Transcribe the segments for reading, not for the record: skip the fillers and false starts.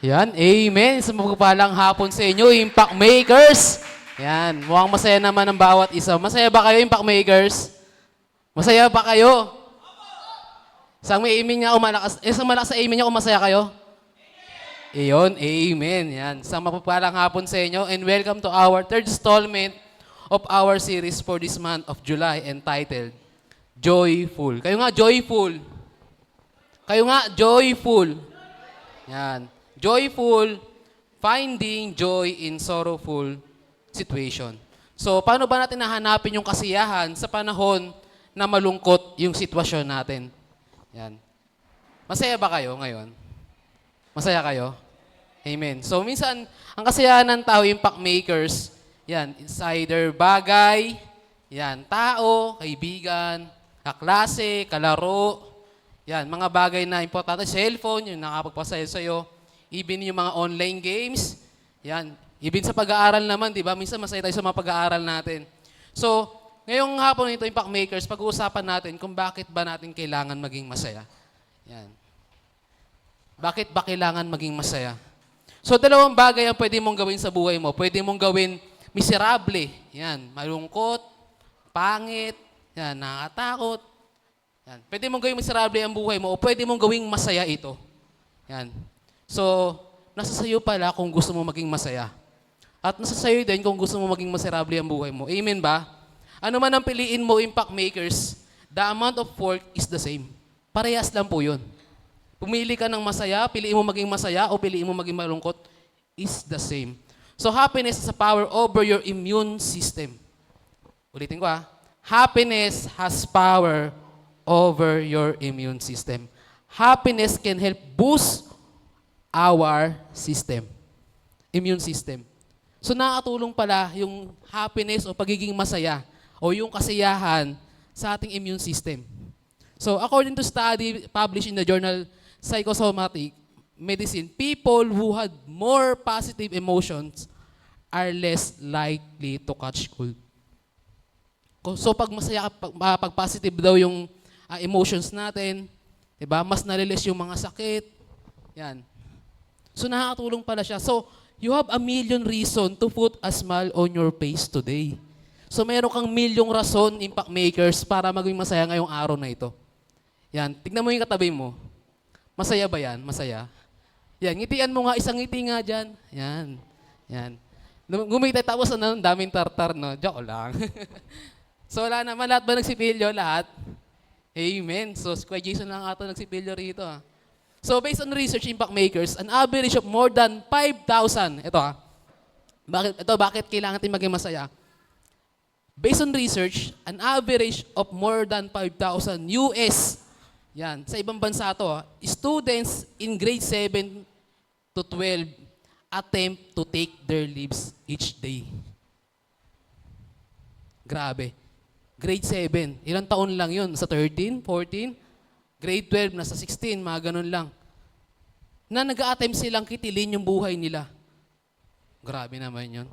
Yan, amen. Sa mapagpalang hapon sa inyo, Impact Makers. Yan, mukhang masaya naman ang bawat isa. Masaya ba kayo, Impact Makers? Masaya ba kayo? Isang may amen niya o malakas, isang malakas sa amen niya kung masaya kayo? Iyon, amen. Yan, sa mapagpalang hapon sa inyo and welcome to our third installment of our series for this month of July entitled Joyful. Kayo nga, joyful. Kayo nga, joyful. Yan. Joyful, finding joy in sorrowful situation. So, paano ba natin nahanapin yung kasiyahan sa panahon na malungkot yung sitwasyon natin? Yan. Masaya ba kayo ngayon? Masaya kayo? Amen. So, minsan, ang kasiyahan ng tao, impact makers, yan, it's either bagay, yan, tao, kaibigan, kaklase, kalaro, yan, mga bagay na importante, cellphone, yung nakapagpasaya sa'yo, even yung mga online games, yan, even sa pag-aaral naman, di ba? Minsan masaya tayo sa mga pag-aaral natin. So, ngayong hapon ito, Impact Makers, pag-uusapan natin kung bakit ba natin kailangan maging masaya. Yan. Bakit ba kailangan maging masaya? So, dalawang bagay ang pwede mong gawin sa buhay mo. Pwede mong gawin miserable, yan, malungkot, pangit, yan, nakakatakot. Yan. Pwede mong gawing miserable ang buhay mo o pwede mong gawing masaya ito. Yan. So, nasa sayo pala kung gusto mo maging masaya. At nasa sayo din kung gusto mo maging miserable ang buhay mo. Amen ba? Ano man ang piliin mo, Impact Makers, the amount of work is the same. Parehas lang po yun. Pumili ka ng masaya, piliin mo maging masaya o piliin mo maging malungkot, is the same. So, happiness has a power over your immune system. Ulitin ko Happiness has power over your immune system. Happiness can help boost our system, immune system. So nakatulong pala yung happiness o pagiging masaya o yung kasiyahan sa ating immune system. So according to study published in the journal Psychosomatic Medicine, people who had more positive emotions are less likely to catch cold. So pag masaya, pag positive daw yung emotions natin, 'di ba? Mas nare-release yung mga sakit. Yan. So nakakatulong pala siya. So you have a million reason to put a smile on your face today. So meron kang milyong rason, Impact Makers, para maging masaya ngayong araw na ito. Yan. Tignan mo yung katabi mo. Masaya ba yan? Masaya? Yan. Ngitian mo nga. Isang ngiti nga dyan. Yan. Yan. Gumita tapos ano, daming tartar, no? Joke lang. So wala naman. Lahat ba nagsipilyo? Lahat? Amen. So Kuya Jason lang ata nagsipilyo rito. So based on research, Impact Makers, an average of more than 5,000. Ito bakit kailangan natin maging masaya? Based on research, an average of more than 5,000 US, yan, sa ibang bansa to, students in grade 7 to 12 attempt to take their lives each day. Grabe. Grade 7, ilang taon lang yun? Sa 13, 14? Grade 12, nasa 16, mga ganun lang. Na nag-a-attempt silang kitilin yung buhay nila. Grabe naman yun.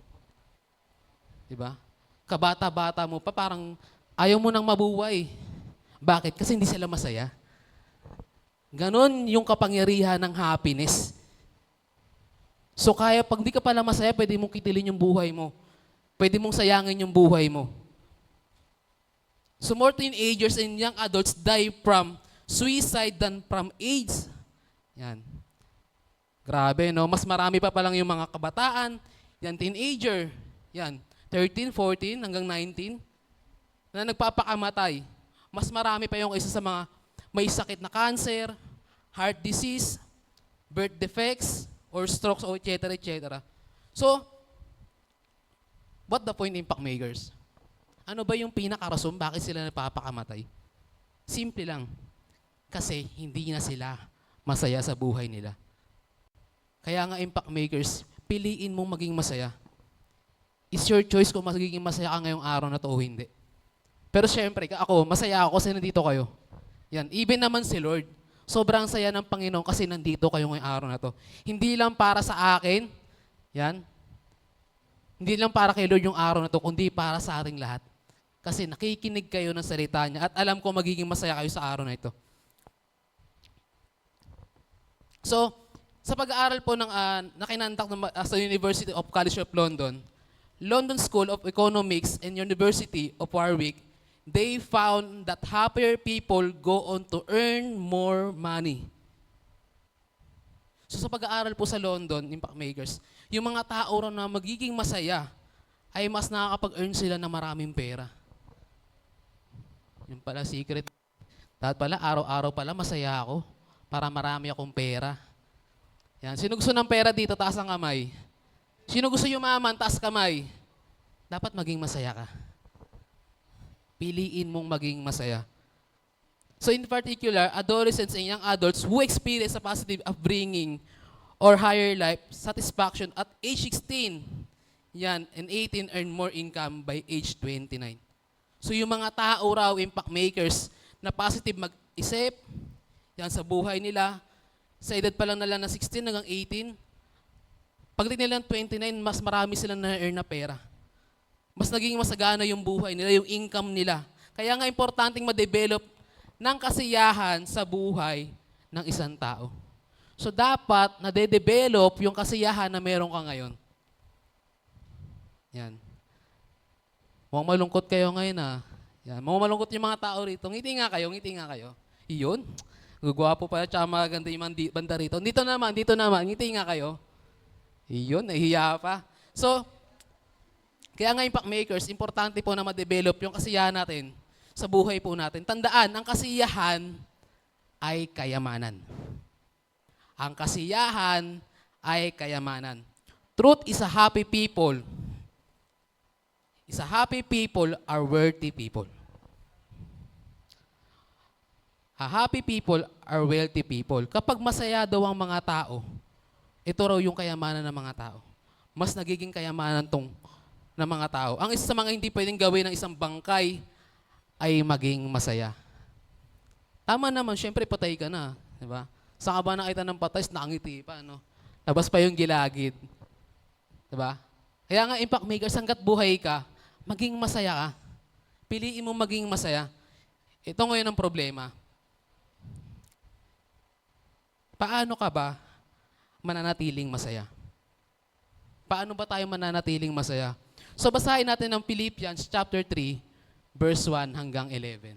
Diba? Kabata-bata mo pa, parang ayaw mo nang mabuhay. Bakit? Kasi hindi sila masaya. Ganon yung kapangyarihan ng happiness. So kaya pag di ka pala masaya, pwede mong kitilin yung buhay mo. Pwede mong sayangin yung buhay mo. So more teenagers and young adults die from suicide than from AIDS. Yan. Grabe, no? Mas marami pa palang yung mga kabataan, yan, teenager, yan, 13, 14, hanggang 19, na nagpapakamatay. Mas marami pa yung isa sa mga may sakit na cancer, heart disease, birth defects, or strokes, etc., etc. So, what the point, Impact Makers? Ano ba yung pinakarason bakit sila nagpapakamatay? Simple lang. Kasi hindi na sila masaya sa buhay nila. Kaya nga, Impact Makers, piliin mong maging masaya. It's your choice kung magiging masaya ka ngayong araw na to o hindi. Pero syempre, ako, masaya ako kasi nandito kayo. Yan. Even naman si Lord, sobrang saya ng Panginoon kasi nandito kayo ngayong araw na to. Hindi lang para sa akin, yan. Hindi lang para kay Lord yung araw na to, kundi para sa ating lahat. Kasi nakikinig kayo ng salita niya at alam ko magiging masaya kayo sa araw na ito. So, Sa pag-aaral po na kinandak sa University of College of London, London School of Economics and University of Warwick, they found that happier people go on to earn more money. So sa pag-aaral po sa London, Impact Makers, yung mga tao raw na magiging masaya ay mas nakakapag-earn sila ng maraming pera. Yung pala secret. Dapat pala, araw-araw pala masaya ako para marami akong pera. Yan. Sino gusto ng pera dito, taas ang kamay. Sino gusto yumaman, taas kamay. Dapat maging masaya ka. Piliin mong maging masaya. So in particular, adolescents and young adults who experience a positive upbringing or higher life satisfaction at age 16, yan, and 18 earn more income by age 29. So yung mga tao raw, impact makers, na positive mag-isip, yan sa buhay nila, sa edad pa lang nila na 16 hanggang 18, pagdating nila ng 29, mas marami silang na-earn na pera. Mas naging masagana yung buhay nila, yung income nila. Kaya nga importanteng ma-develop ng kasiyahan sa buhay ng isang tao. So dapat na-develop yung kasiyahan na meron ka ngayon. Yan. Mukhang malungkot kayo ngayon Yan. Mukhang malungkot yung mga tao rito. Ngiti nga kayo, ngiti nga kayo. Iyon. Gugwapo pala, tsaka maganda yung mga banda rito. Dito naman, ngiti nga kayo. Iyon, nahihiya pa. So, kaya nga impact makers, importante po na ma-develop yung kasiyahan natin sa buhay po natin. Tandaan, ang kasiyahan ay kayamanan. Ang kasiyahan ay kayamanan. Truth is a happy people. Is a happy people are worthy people. A happy people are wealthy people. Kapag masaya daw ang mga tao, ito raw yung kayamanan ng mga tao. Mas nagiging kayamanan tong ng mga tao. Ang isa sa mga hindi pwedeng gawin ng isang bangkay ay maging masaya. Tama naman, syempre patay ka na. Diba? Saan ka ba nakita ng patay, nakangiti pa, no? Labas pa yung gilagid. Diba? Kaya nga, impact makers, hanggat buhay ka, maging masaya ka. Piliin mo maging masaya. Ito ngayon ang problema. Paano ka ba mananatiling masaya? Paano ba tayo mananatiling masaya? So basahin natin ng Philippians chapter 3, verse 1 hanggang 11.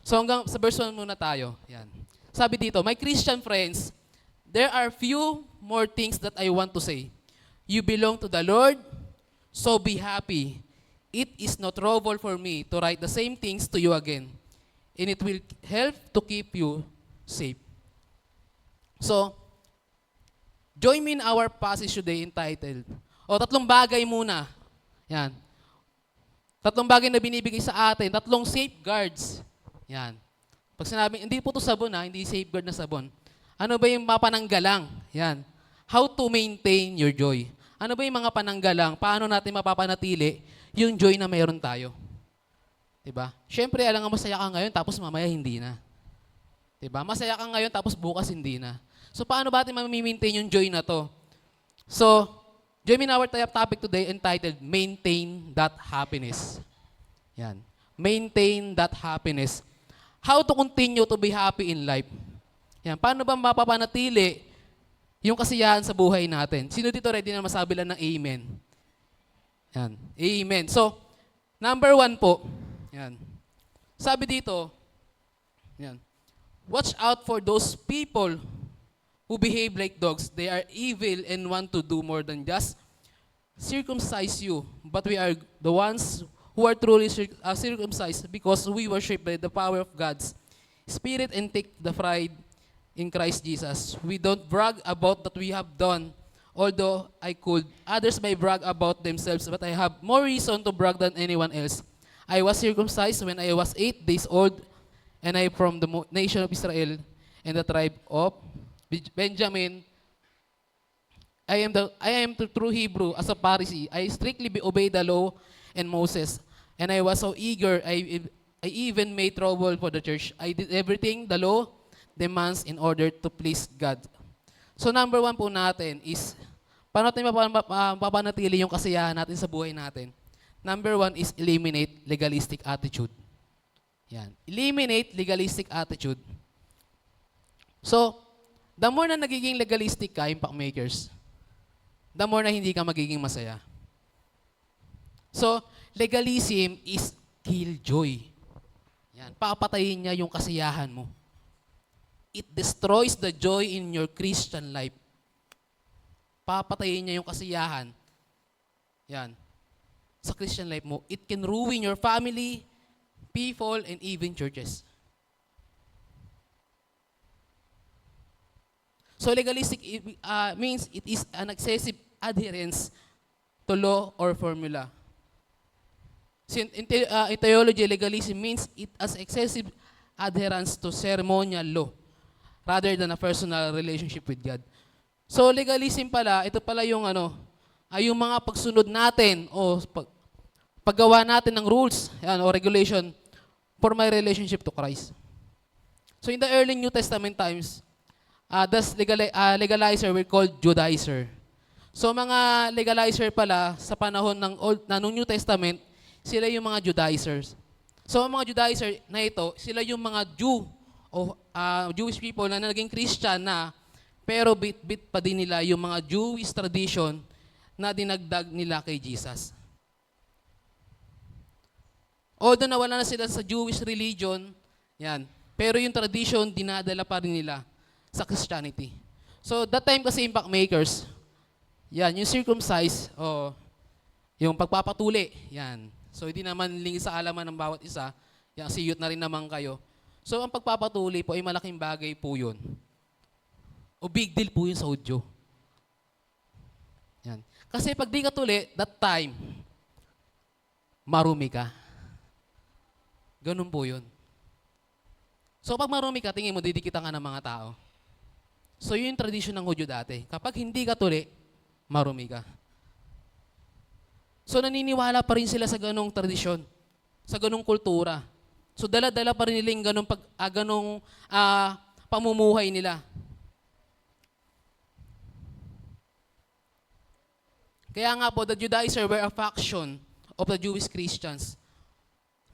So hanggang sa verse 1 muna tayo. Yan. Sabi dito, my Christian friends, there are few more things that I want to say. You belong to the Lord, so be happy. It is no trouble for me to write the same things to you again, and it will help to keep you safe. So, join me in our passage today entitled, tatlong bagay muna. Yan. Tatlong bagay na binibigay sa atin, tatlong safeguards. Yan. Pag sinabing, hindi po ito sabon hindi safeguard na sabon. Ano ba yung mga pananggalang? Yan. How to maintain your joy. Ano ba yung mga pananggalang? Paano natin mapapanatili yung joy na mayroon tayo? Diba? Siyempre, alam nga masaya ka ngayon, tapos mamaya hindi na. Diba? Masaya ka ngayon, tapos bukas hindi na. So, paano ba natin ma-maintain yung joy na to? So, join me in our topic today entitled, Maintain That Happiness. Yan. Maintain that happiness. How to continue to be happy in life. Yan. Paano ba mapapanatili yung kasiyahan sa buhay natin? Sino dito ready na masabi lang ng amen? Yan. Amen. So, number 1 po. Yan. Sabi dito, yan. Watch out for those people who behave like dogs. They are evil and want to do more than just circumcise you. But we are the ones who are truly circumcised because we worship by the power of God's Spirit and take the pride in Christ Jesus. We don't brag about what we have done, although I could. Others may brag about themselves, but I have more reason to brag than anyone else. I was circumcised when I was 8 days old, and I from the nation of Israel and the tribe of Benjamin. I am the true Hebrew as a Pharisee. I strictly obey the law and Moses, and I was so eager, I even made trouble for the church. I did everything the law demands in order to please God. So number 1 po natin is, paano natin mapapanatili yung kasiyahan natin sa buhay natin? Number 1 is eliminate legalistic attitude. Yan. Eliminate legalistic attitude. So, The more na nagiging legalistic ka, impact makers, the more na hindi ka magiging masaya. So, legalism is killjoy. Yan, papatayin niya yung kasiyahan mo. It destroys the joy in your Christian life. Papatayin niya yung kasiyahan. Yan. Sa Christian life mo, it can ruin your family, people, and even churches. So legalistic means it is an excessive adherence to law or formula. So in theology, legalism means it as excessive adherence to ceremonial law rather than a personal relationship with God. So legalism pala, ito pala yung ay yung mga pagsunod natin o paggawa natin ng rules o regulation for my relationship to Christ. So in the early New Testament times, thus legalizer were called Judaizer. So mga legalizer pala sa panahon ng New Testament, sila yung mga Judaizers. So ang mga Judaizer na ito, sila yung mga Jew o Jewish people na naging Christian na, pero bit pa din nila yung mga Jewish tradition na dinagdag nila kay Jesus. Although nawala na sila sa Jewish religion, yan, pero yung tradition dinadala pa rin nila sa Christianity. So that time kasi impact makers, yan, yung circumcise, yung pagpapatuli, yan. So hindi naman lingid sa alaman ng bawat isa, yan, siyot na rin naman kayo. So ang pagpapatuli po ay malaking bagay po yun. O big deal po yun sa Hudyo. Yan. Kasi pag di ka tuli, that time, marumi ka. Ganun po yun. So pag marumi ka, tingin mo, didikitan ka ng mga tao. So yun yung tradisyon ng Hudyo dati. Kapag hindi ka tuli, marumi ka. So naniniwala pa rin sila sa ganong tradisyon, sa ganong kultura. So dala-dala pa rin nila yung ganong pamumuhay nila. Kaya nga po, the Judaizer were a faction of the Jewish Christians,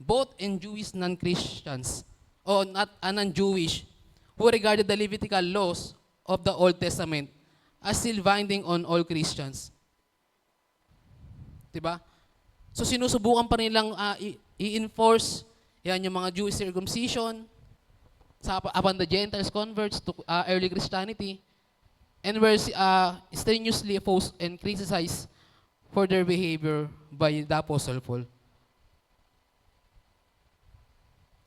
both in Jewish non-Christians, o non-Jewish, who regarded the Levitical laws of the Old Testament as still binding on all Christians. Diba? So sinusubukan pa nilang i-enforce yan yung mga Jewish circumcision upon the Gentiles converts to early Christianity, and were strenuously opposed and criticized for their behavior by the Apostle Paul.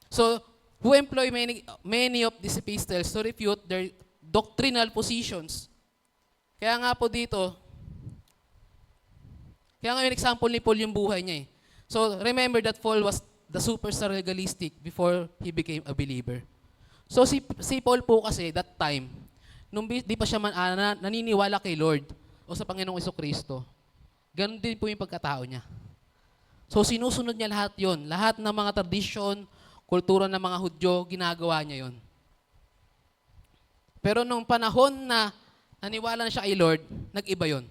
So, who employ many of these epistles to refute their doctrinal positions. Kaya nga po dito, kaya nga yung example ni Paul yung buhay niya eh. So, remember that Paul was the superstar legalistic before he became a believer. So, si Paul po kasi, that time, nung di pa siya naniniwala kay Lord o sa Panginoong Jesucristo, ganun din po yung pagkatao niya. So, sinusunod niya lahat yon, lahat ng mga tradisyon, kultura ng mga Hudyo, ginagawa niya yon. Pero nung panahon na naniwala na siya kay Lord, nag-iba yon.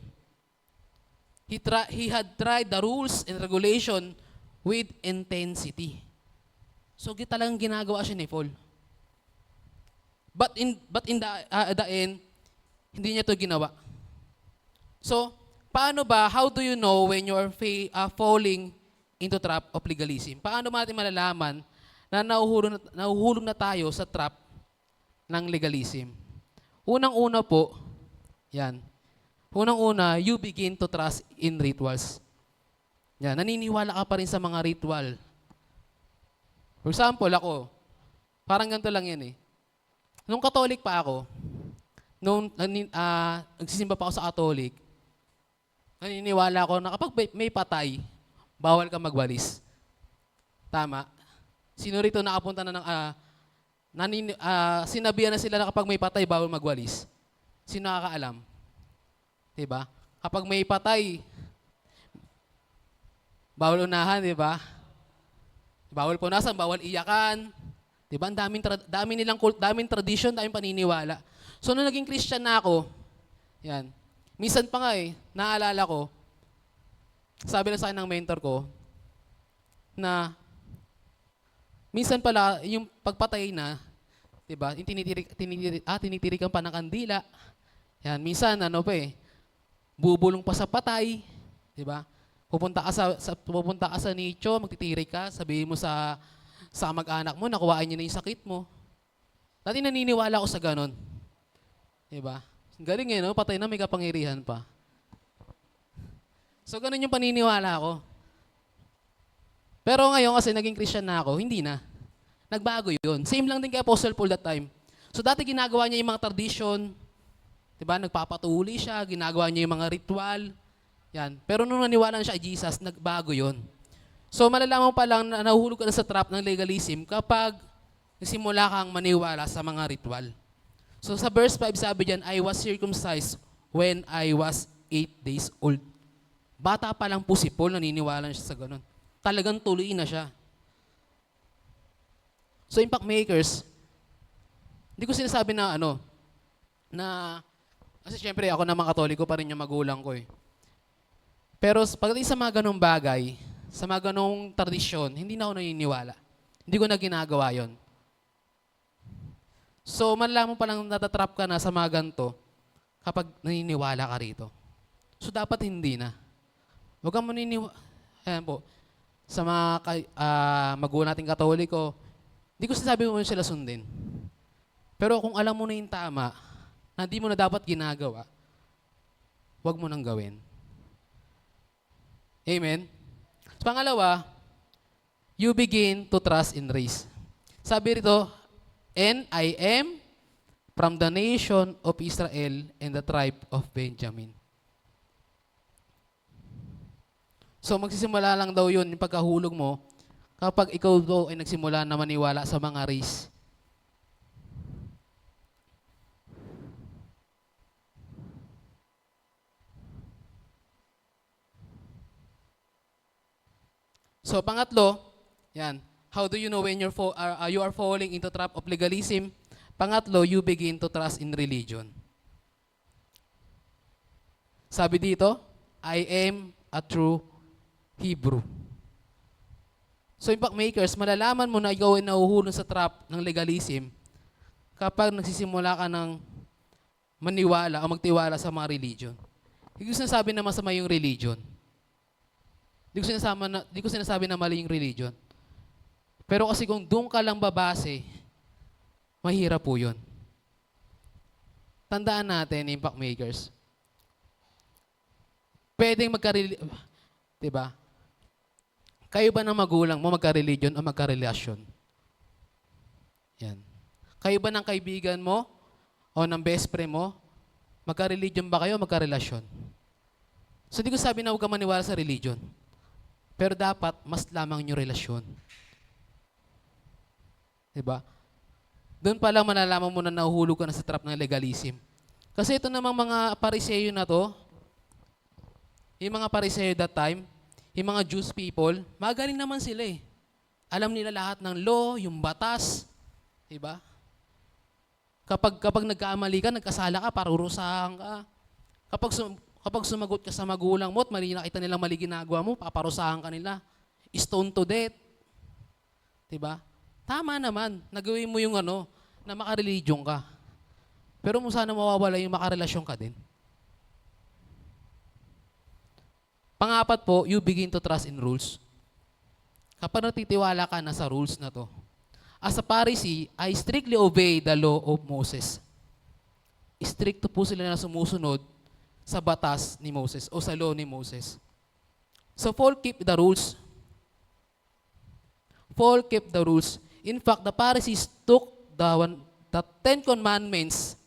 He had tried the rules and regulation with intensity. So talagang ginagawa siya ni Paul. But in the end, hindi niya to ginawa. So, paano ba, how do you know when you are falling into trap of legalism? Paano natin malalaman na nahuhulog na tayo sa trap ng legalism? Unang-una po, yan. Unang-una, you begin to trust in rituals. Yan, naniniwala ka pa rin sa mga ritual. For example, ako, parang ganito lang yan eh. Nung Katolik pa ako, nung nagsisimba pa ako sa Katolik, naniniwala ako na kapag may patay, bawal ka magwalis. Tama? Sino rito nakapunta na ng sinabihan na sila na kapag may patay, bawal magwalis? Sino nakakaalam? Diba? Kapag may patay, bawal unahan, diba? Bawal punasan, bawal iyakan. Diba? Daming tradition, daming paniniwala. So, nung naging Christian na ako, yan, minsan pa nga naalala ko, sabi na sa akin ng mentor ko, na minsan pala, yung pagpatay na, 'Di ba? Yung tinitirikan pa ng kandila. Yan, minsan ano pa eh, bubulong pa sa patay, 'di ba? Pupunta ka sa nicho, magtitirik ka, sabihin mo sa mag-anak mo, nakuhaan niyo na yung sakit mo. Dati naniniwala ako sa ganun. 'Di ba? Galing eh, no? Patay na may kapangyarihan pa. So ganun yung paniniwala ko. Pero ngayon kasi naging Christian na ako, hindi na. Nagbago yun. Same lang din kay Apostle Paul that time. So dati ginagawa niya yung mga tradition, 'di ba? Nagpapatuli siya, ginagawa niya yung mga ritual. Yan. Pero nung naniwala na siya kay Jesus, nagbago yun. So malalaman pa lang na nahuhulog ka na sa trap ng legalism kapag nagsimula kang maniwala sa mga ritual. So sa verse 5 sabi diyan, I was circumcised when I was 8 days old. Bata pa lang po si Paul, naniniwala siya sa ganun. Talagang tuloy na siya. So impact makers, hindi ko sinasabi na kasi syempre ako naman Katoliko pa rin yung magulang ko eh. Pero pagdating sa mga ganung bagay, sa mga ganung tradisyon, hindi na ako naniniwala. Hindi ko na ginagawa yon. So, malalaman pa lang natatrap ka na sa mga ganito kapag naniniwala ka rito. So, dapat hindi na. Huwag kang maniniwala. Ayan po. Sa mga magulang nating Katoliko, hindi ko sinasabi mo sila sundin. Pero kung alam mo na yung tama, na hindi mo na dapat ginagawa, huwag mo nang gawin. Amen? So, pangalawa, you begin to trust in race. Sabi rito, and I am from the nation of Israel and the tribe of Benjamin. So magsisimula lang daw yun, yung pagkahulog mo, kapag ikaw daw ay nagsimula na maniwala sa mga race. So pangatlo, yan, how do you know when you are falling into trap of legalism? Pangatlo, you begin to trust in religion. Sabi dito, I am a true Hebrew. So impact makers, malalaman mo na ikaw ay nahuhulog sa trap ng legalism kapag nagsisimula ka ng maniwala o magtiwala sa mga religion. Hindi ko sinasabi na masama yung religion. Hindi ko sinasabi na mali yung religion. Pero kasi kung doon ka lang babase, mahirap po yun. Tandaan natin, impact makers. Pwedeng diba? Kayo ba ng magulang mo magka-religion o magka-relasyon? Yan. Kayo ba ng kaibigan mo o ng best friend mo, magka-religion ba kayo o magka-relasyon? So hindi ko sabi na huwag ka maniwala sa religion. Pero dapat, mas lamang yung relasyon. Diba? Doon pa lang malalaman mo na nahuhulog ka na sa trap ng legalism. Kasi ito namang mga Pariseyo na to, yung mga Pariseyo that time, yung mga Jews people, magaling naman sila eh. Alam nila lahat ng law, yung batas. Diba? Kapag nagkamali ka, nagkasala ka, parurusahan ka. Kapag sumagot ka sa magulang mo at mali nakita nilang mali ginagawa mo, paparusahan ka nila. Stone to death. Diba? Tama naman, nagawin mo yung na makareligion ka. Pero mo sana mawawala yung makarelasyon ka din. Pangapat po, you begin to trust in rules. Kapag natitiwala ka na sa rules na to, as a Pharisee, I strictly obey the law of Moses. Stricto po sila na sumusunod sa batas ni Moses o sa law ni Moses. So Paul keep the rules. Paul kept the rules. In fact, the Pharisees took the 10 commandments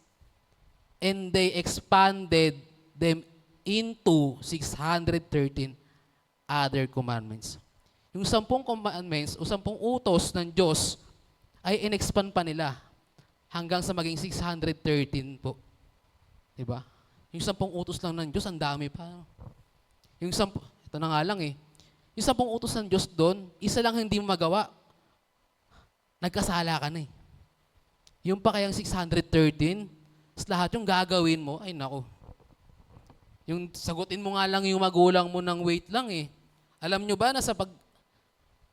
and they expanded them into 613 other commandments. Yung 10 commandments o 10 utos ng Diyos ay in-expand pa nila hanggang sa maging 613 po. Diba? Yung 10 utos lang ng Diyos, ang dami pa. Ito na nga lang eh. Yung 10 utos ng Diyos doon, isa lang hindi mo magawa. Nagkasala ka na eh. Yung pa kayang 613, lahat yung gagawin mo, ay nako. Yung sagutin mo nga lang yung magulang mo ng wait lang eh. Alam nyo ba na for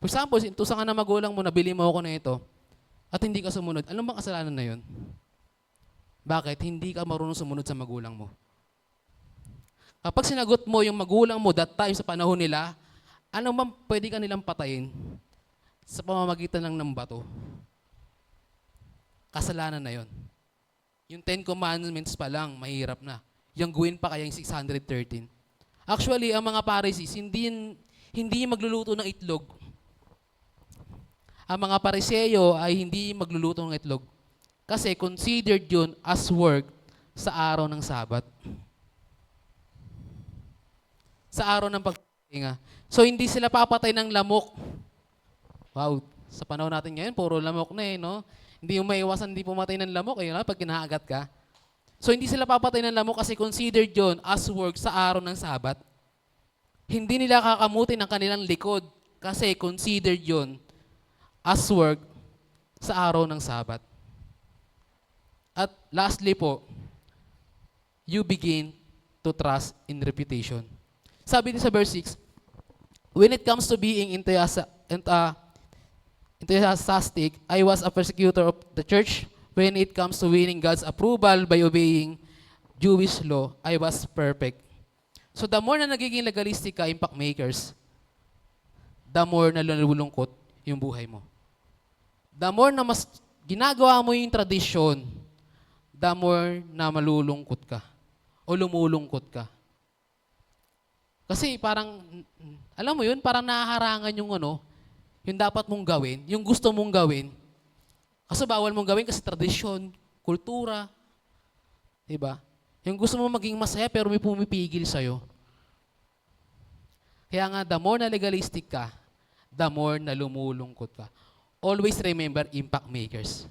example, intusan ka na magulang mo, nabili mo ako na ito. at hindi ka sumunod, alam bang kasalanan na yun? Bakit? Hindi ka marunong sumunod sa magulang mo. Kapag sinagot mo yung magulang mo that time sa panahon nila, ano man pwede ka nilang patayin sa pamamagitan lang ng bato. Kasalanan na yon. Yung 10 Commandments pa lang, mahirap na. Yung gawin pa kaya yung 613. Actually, ang mga Pharisees, hindi magluluto ng itlog. Ang mga Pariseo ay hindi magluluto ng itlog. Kasi considered yun as work sa araw ng Sabat. Sa araw ng pagpapahinga. So hindi sila papatay ng lamok. Wow, sa panahon natin ngayon, puro lamok na no? Hindi yung maiwasan, hindi pumatay ng lamok, pag kinakagat ka. So hindi sila papatay ng lamok kasi considered yun as work sa araw ng Sabat. Hindi nila kakamutin ang kanilang likod kasi considered yun as work sa araw ng Sabat. At lastly po, you begin to trust in reputation. Sabi din sa verse 6, when it comes to being enthusiastic, I was a persecutor of the church. When it comes to winning God's approval by obeying Jewish law, I was perfect. So the more na nagiging legalistic ka, impact makers, the more na lulungkot yung buhay mo. The more na mas ginagawa mo yung tradisyon, the more na malulungkot ka o lumulungkot ka. Kasi parang, alam mo yun, parang nahaharangan yung yung dapat mong gawin, yung gusto mong gawin. Kasi bawal mong gawin kasi tradisyon, kultura, diba? Yung gusto mong maging masaya pero may pumipigil sa'yo. Kaya nga, the more na legalistic ka, the more na lumulungkot ka. Always remember, impact makers.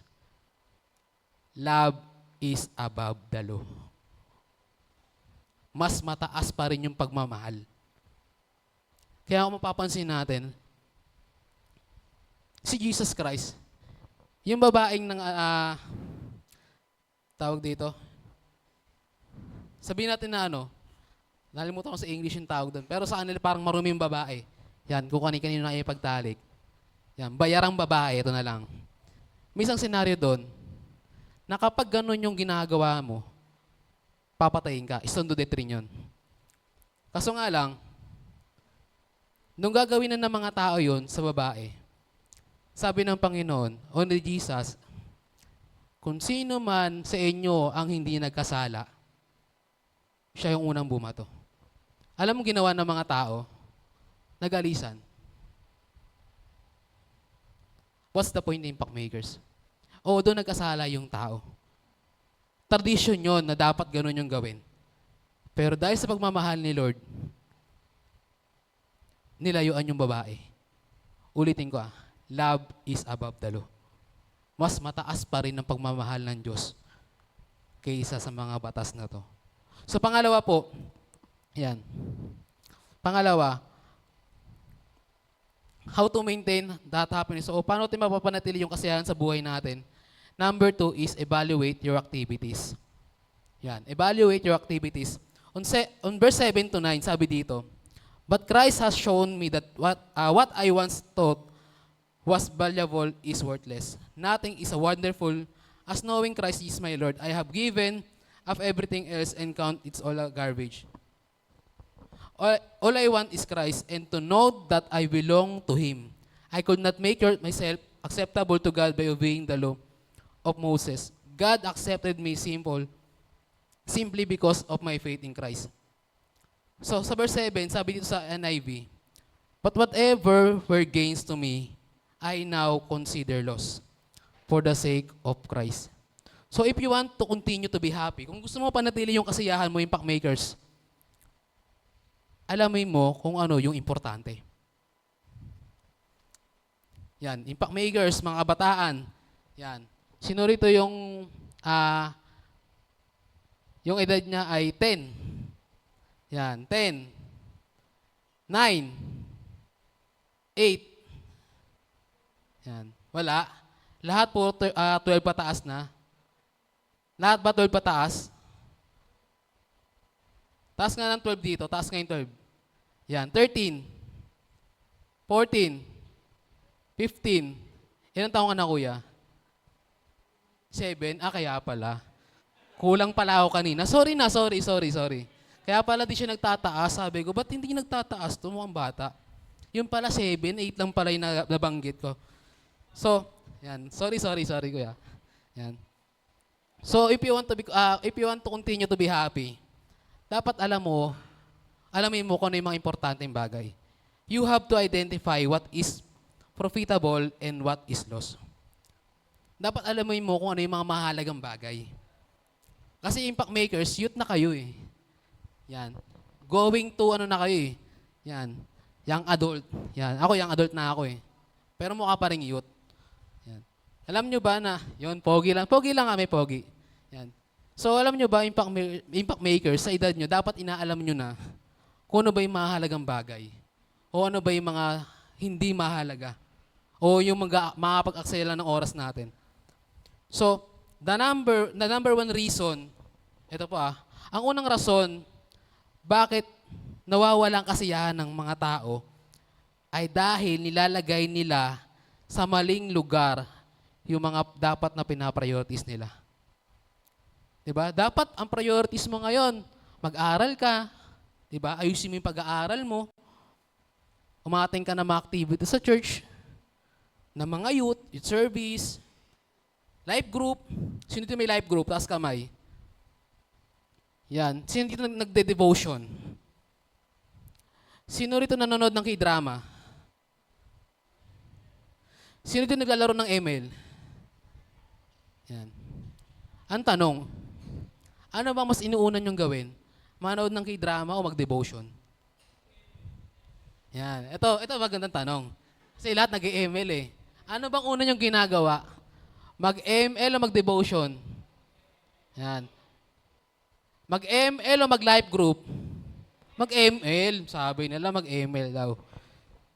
Love is above the law. Mas mataas pa rin yung pagmamahal. Kaya kung mapapansin natin, si Jesus Christ, yung babaeng tawag dito, sabihin natin na nalimutan ko sa English yung tawag doon, pero sa kanila parang marumi yung babae. Yan, kung kanino na ipagtalik. Yan, bayarang babae, ito na lang. May isang senaryo doon, na kapag ganun yung ginagawa mo, papatayin ka. Istondo death rin yun. Kaso nga lang, nung gagawin na ng mga tao yun sa babae, sabi ng Panginoon, o ni Jesus, kung sino man sa inyo ang hindi nagkasala, siya yung unang bumato. Alam mo ginawa ng mga tao? Nagalisan. What's the point ng impact makers? O doon nagkasala yung tao. Tradisyon yon na dapat ganun yung gawin. Pero dahil sa pagmamahal ni Lord, nilayuan yung babae. Ulitin ko love is above the law. Mas mataas pa rin ang pagmamahal ng Diyos kaysa sa mga batas na to. So pangalawa po, yan. Pangalawa, how to maintain that happiness. So paano natin mapapanatili yung kasiyahan sa buhay natin? Number 2 is evaluate your activities. Yan, evaluate your activities. On verse 7 to 9, sabi dito, but Christ has shown me that what I once thought was valuable is worthless. Nothing is wonderful as knowing Christ is my Lord. I have given up everything else and count it's all a garbage. All I want is Christ and to know that I belong to Him. I could not make myself acceptable to God by obeying the law of Moses. God accepted me simply because of my faith in Christ. So sa verse 7, sabi dito sa NIV, but whatever were gains to me, I now consider loss for the sake of Christ. So if you want to continue to be happy, kung gusto mo panatili yung kasiyahan mo, impact makers, alamin mo kung ano yung importante. Yan, impact makers, mga kabataan. Yan. Sino rito yung edad niya ay 10? Yan, 10, 9, 8. Yan, wala. Lahat po 12 pataas na. Lahat ba 12 pataas? Taas nga ng 12 dito, taas nga yung 12. Yan, 13, 14, 15. Ilang taong ka na, kuya? 7? Ah, kaya pala. Kulang pala ako kanina. Sorry na, sorry. Kaya pala di siya nagtataas. Sabi ko, ba't hindi nagtataas? Ito mukhang bata. Yung pala 7, 8 lang pala yung nabanggit ko. So, yan. Sorry, kuya. Yan. So, if you want to continue to be happy, dapat alamin mo kung ano yung mga importanteng bagay. You have to identify what is profitable and what is loss. Dapat alamin mo kung ano yung mga mahalagang bagay. Kasi impact makers, youth na kayo eh. Yan. Going to ano na kayo eh. Yan. Young adult. Yan. Ako young adult na ako eh. Pero mukha pa rin youth. Yan. Alam nyo ba na, yun, pogi lang. Pogi lang kami, pogi. Yan. So alam nyo ba, impact makers, sa edad nyo, dapat inaalam nyo na kung ano ba yung mahalagang bagay. O ano ba yung mga hindi mahalaga. O yung makapag-aksaya ng oras natin. So, the number one reason, ito po ang unang rason, bakit nawawalan kasiyahan ng mga tao, ay dahil nilalagay nila sa maling lugar yung mga dapat na pinapriorities nila. Diba? Dapat ang priorities mo ngayon, mag-aral ka, diba? Ayusin mo yung pag-aaral mo, umating ka na mga activities sa church, na mga youth service, life group. Sino dito may life group? Taas kamay. Yan. Sino dito nagde-devotion? Sino rito nanonood ng K-drama? Sino dito naglalaro ng ML? Yan. Ang tanong, ano bang mas inuunan yung gawin? Manood ng K-drama o mag-devotion? Yan. Ito magandang tanong. Kasi lahat nag-ML eh. Ano bang una yung ginagawa? Mag-ML o mag-devotion? Yan. Mag-ML o mag-life group? Mag-ML. Sabi nila mag-ML daw.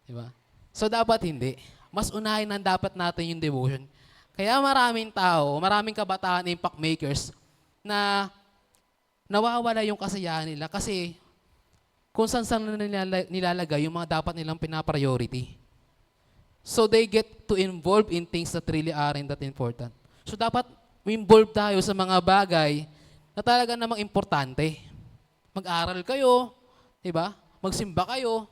Diba? So dapat hindi. Mas unahin ang dapat natin yung devotion. Kaya maraming tao, maraming kabataan impact makers na nawawala yung kasiyahan nila kasi kung saan nilalagay yung mga dapat nilang pinapriority. So they get to involve in things that really aren't that important. So dapat involve tayo sa mga bagay na talaga namang importante. Mag-aral kayo, diba? Magsimba kayo,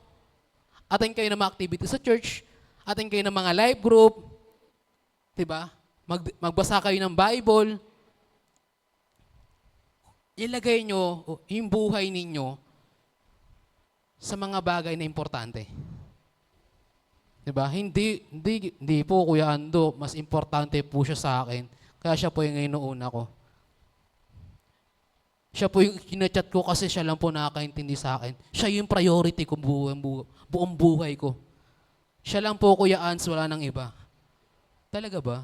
attend kayo ng mga activities sa church, attend kayo ng mga life group, diba? Magbasa kayo ng Bible. Ilagay nyo yung buhay ninyo sa mga bagay na importante. Diba? Hindi po, Kuya Ando, mas importante po siya sa akin. Kaya siya po yung ngayon una ko. Siya po yung kinachat ko kasi siya lang po nakakaintindi sa akin. Siya yung priority ko buong buhay ko. Siya lang po, Kuya Ans, wala nang iba. Talaga ba?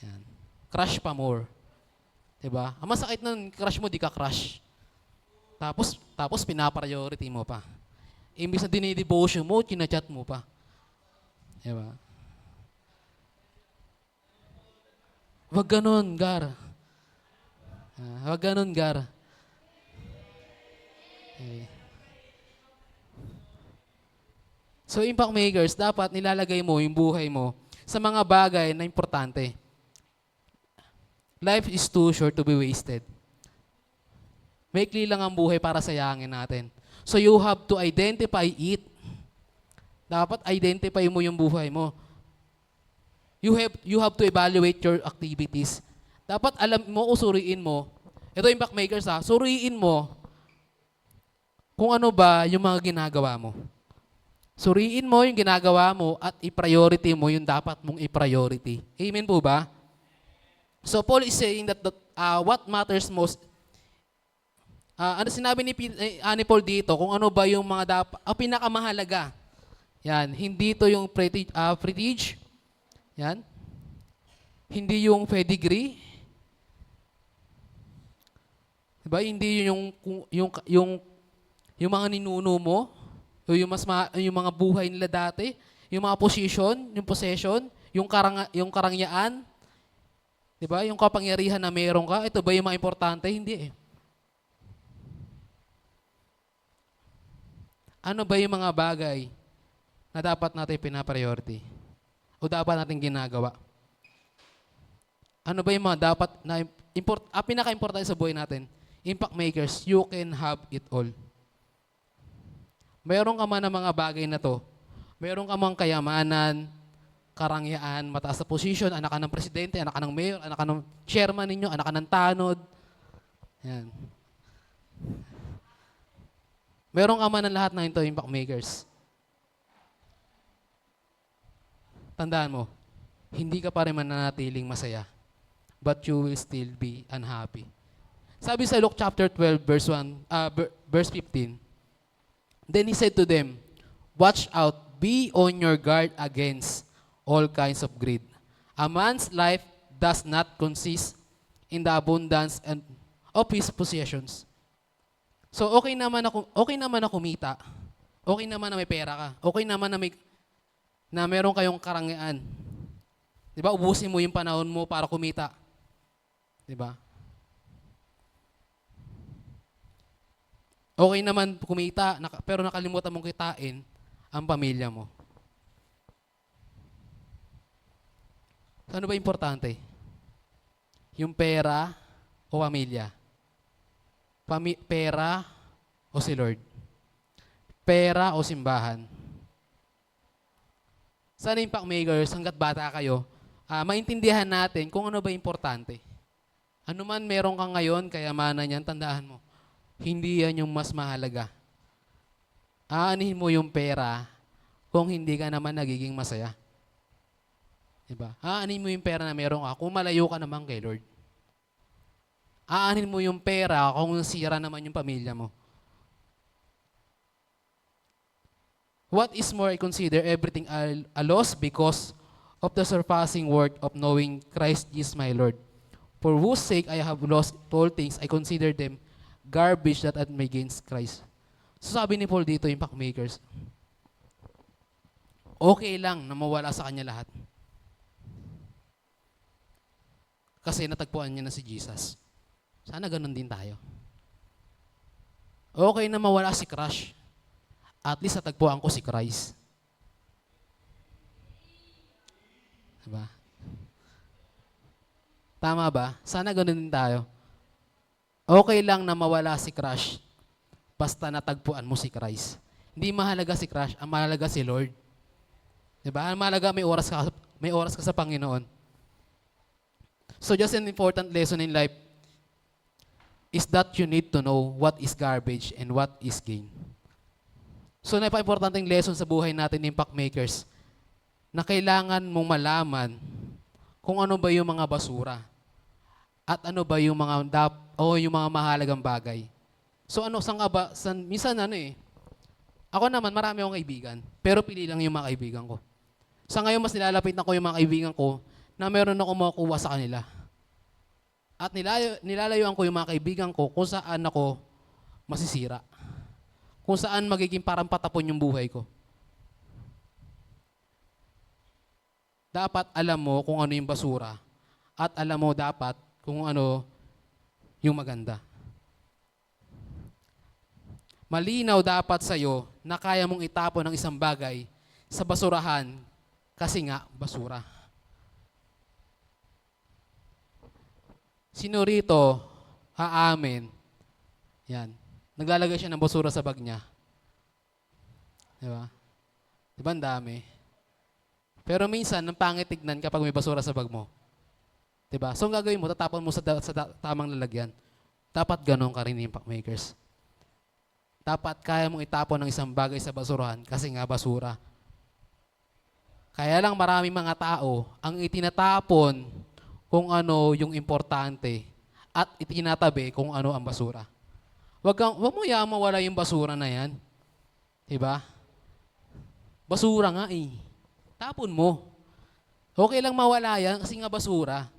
Yan. Crush pa more. Diba? Ang masakit ng crush mo, di ka crush. Tapos pinapriority mo pa. Imbis na dinidevotion mo, kinachat mo pa. Diba? Wag ganun, Gar. Wag ganun, Gar. Okay. So, impact makers, dapat nilalagay mo yung buhay mo sa mga bagay na importante. Life is too short to be wasted. Maikli lang ang buhay para sayangin natin. So you have to identify it. Dapat identify mo yung buhay mo. You have to evaluate your activities. Dapat alam mo o suriin mo. Ito impact makers suriin mo kung ano ba yung mga ginagawa mo. Suriin mo yung ginagawa mo at i-priority mo yung dapat mong i-priority. Amen po ba? So Paul is saying that what matters most, ano sinabi ni Paul dito, kung ano ba yung mga dapat, pinakamahalaga. Yan, hindi to yung prestige. Yan. Hindi yung pedigree. Diba? Hindi yung mga ninuno mo, yung mga buhay nila dati, yung mga position, yung possession, yung karangyaan, diba? Yung kapangyarihan na meron ka, ito ba yung mga importante? Hindi eh. Ano ba yung mga bagay na dapat natin pinapriority? O dapat natin ginagawa? ano ba yung mga dapat na pinaka-importante sa buhay natin? Impact makers, you can have it all. Mayroon ka man ng mga bagay na to. Mayroon ka mang kayamanan, karangyaan, mataas na posisyon, anak ka ng presidente, anak ka ng mayor, anak ka ng chairman ninyo, anak ka ng tanod. Yan. Mayroon ka man ng lahat ng ito, impact makers. Tandaan mo, hindi ka pa rin mananatiling masaya, but you will still be unhappy. Sabi sa Luke chapter 12, verse 15, then he said to them, watch out, be on your guard against all kinds of greed. A man's life does not consist in the abundance of his possessions. So okay naman na kumita, okay naman na may pera ka, okay naman na meron kayong karangyaan. 'Di ba? Ubusin mo yung panahon mo para kumita. 'Di ba? Okay naman kumita, pero nakalimutan mong kitain ang pamilya mo. So, ano ba importante? Yung pera o pamilya? Pera o si Lord? Pera o simbahan? Sana impact makers, hanggat bata kayo, maintindihan natin kung ano ba importante. Ano man meron ka ngayon, kayamanan yan, tandaan mo, hindi yan yung mas mahalaga. Aanhin mo yung pera kung hindi ka naman nagiging masaya. Diba? Aanhin mo yung pera na meron ka kung malayo ka naman kay Lord. Aanhin mo yung pera kung sira naman yung pamilya mo. What is more, I consider everything a loss because of the surpassing worth of knowing Christ Jesus my Lord. For whose sake I have lost all things, I consider them garbage that I may gain Christ. So sabi ni Paul dito, impact makers, okay lang na mawala sa kanya lahat. Kasi natagpuan niya na si Jesus. Sana ganun din tayo. Okay na mawala si crush. At least natagpuan ko si Christ. Diba? Tama ba? Sana ganun din tayo. Okay lang na mawala si crush basta natagpuan mo si Christ. Hindi mahalaga si crush, ang mahalaga si Lord. Diba? Ang mahalaga may oras ka sa Panginoon. So just an important lesson in life is that you need to know what is garbage and what is gain. So napaka-importanteng lesson sa buhay natin ng impact makers na kailangan mong malaman kung ano ba yung mga basura at ano ba yung yung mga mahalagang bagay. So minsan ako naman marami akong kaibigan, pero pili lang yung mga kaibigan ko. Sa ngayon mas nilalapitan ko yung mga kaibigan ko na meron akong makukuha sa kanila. At nilalayuan ko yung mga kaibigan ko kung saan ako masisira. Kung saan magiging parang patapon yung buhay ko. Dapat alam mo kung ano yung basura at alam mo dapat kung ano yung maganda. Malinaw dapat sa'yo na kaya mong itapon ng isang bagay sa basurahan kasi nga basura. Sino rito aamin? Yan. Naglalagay siya ng basura sa bag niya. Diba? Diba ang dami? Pero minsan, ang pangit tignan kapag may basura sa bag mo. Diba? So, ang gagawin mo, tatapon mo sa tamang lalagyan. Dapat ganon ka rin, impact makers. Dapat kaya mong itapon ng isang bagay sa basurahan kasi nga basura. Kaya lang maraming mga tao ang itinatapon kung ano yung importante at itinatabi kung ano ang basura. Wag mo hayaan mawala yung basura na yan. Diba? Basura nga eh. Tapon mo. Okay lang mawala yan kasi nga basura.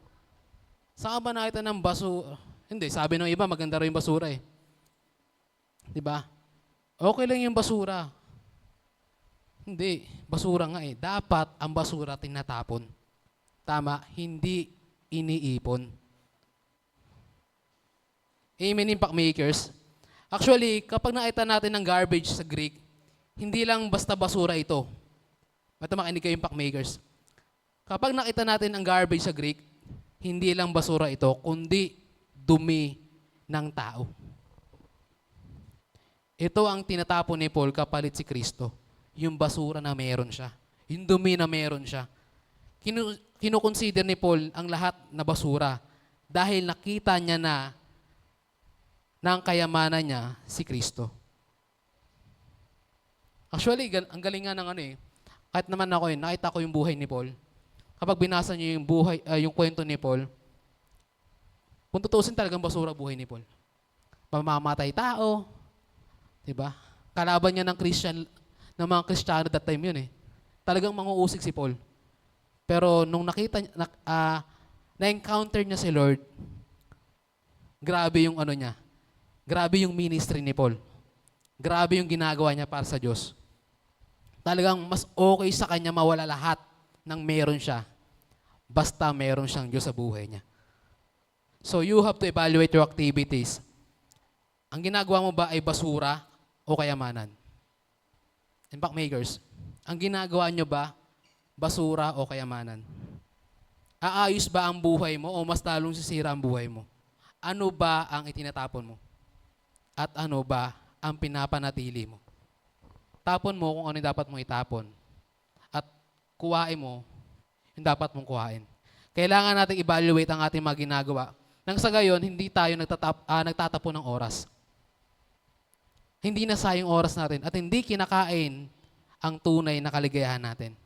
Saan ba nakita ng basura? Hindi, sabi ng iba maganda rin yung basura eh. Diba? Okay lang yung basura. Hindi, basura nga eh. Dapat ang basura tinatapon. Tama, hindi iniipon. Amen, impact makers. Actually, kapag nakita natin ng garbage sa Greek, hindi lang basta basura ito. Makinig kayo, impact makers. Kapag nakita natin ang garbage sa Greek, hindi lang basura ito, kundi dumi ng tao. Ito ang tinatapon ni Paul kapalit si Kristo. Yung basura na meron siya. Yung dumi na meron siya. Kinukonsider ni Paul ang lahat na basura dahil nakita niya na ang kayamanan niya si Kristo. Actually, ang galing nga ng kahit naman ako nakita ko yung buhay ni Paul. Kapag binasa niyo yung kwento ni Paul, kung tutusin talagang basura buhay ni Paul. Mamamatay tao, di ba? Kalaban niya ng mga Kristiyano that time yun Talagang manguusig si Paul. Pero nung na-encounter niya si Lord, grabe yung niya. Grabe yung ministry ni Paul. Grabe yung ginagawa niya para sa Diyos. Talagang mas okay sa kanya mawala lahat ng meron siya. Basta meron siyang Diyos sa buhay niya. So you have to evaluate your activities. Ang ginagawa mo ba ay basura o kayamanan? Impact makers, ang ginagawa nyo ba basura o kayamanan? Aayos ba ang buhay mo o mas lalong sisira ang buhay mo? Ano ba ang itinatapon mo? At ano ba ang pinapanatili mo? Tapon mo kung ano yung dapat mong itapon. At kuhain mo yung dapat mong kuhain. Kailangan natin evaluate ang ating mga ginagawa. Nang sa gayon, hindi tayo nagtatapon ng oras. Hindi nasayang oras natin at hindi kinakain ang tunay na kaligayahan natin.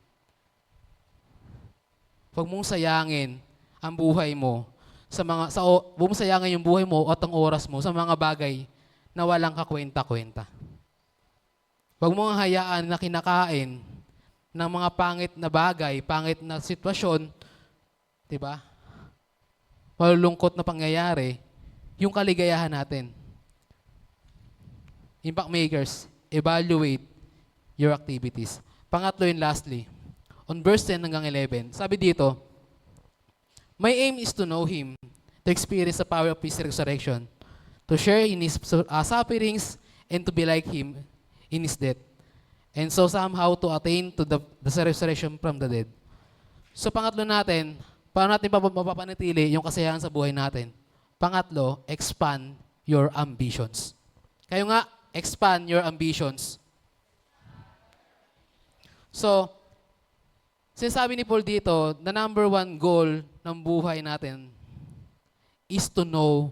Huwag mong sayangin ang buhay mo huwag mong sayangin yung buhay mo at ang oras mo sa mga bagay na walang kakwenta-kwenta. Huwag mong hayaan na kinakain ng mga pangit na bagay, pangit na sitwasyon, di ba? Malulungkot na pangyayari, yung kaligayahan natin. Impact makers, evaluate your activities. Pangatlo and lastly, on verse 10 hanggang 11, sabi dito, my aim is to know Him, to experience the power of His resurrection, to share in His sufferings, and to be like Him in His death, and so somehow to attain to the resurrection from the dead. So pangatlo natin, paano natin mapapanatili yung kasiyahan sa buhay natin? Pangatlo, expand your ambitions. Kayo nga, expand your ambitions. So, sinasabi ni Paul dito, the number one goal ng buhay natin is to know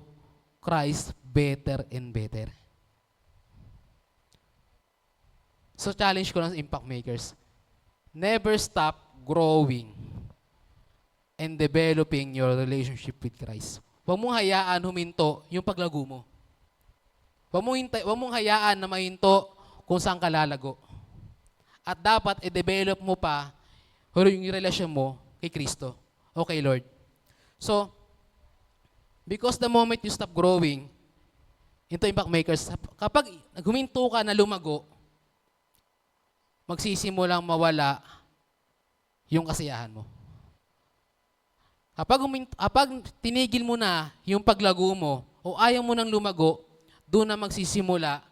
Christ better and better. So, challenge ko lang sa impact makers. Never stop growing and developing your relationship with Christ. Huwag mong hayaan huminto yung paglago mo. Huwag mong hayaan na mahinto kung saan ka lalago. At dapat i-develop mo pa yung relasyon mo kay Kristo o kay Lord. So, because the moment you stop growing, into impact makers, kapag huminto ka na lumago, magsisimulang mawala yung kasiyahan mo. Kapag tinigil mo na yung paglago mo o ayaw mo nang lumago, doon na magsisimula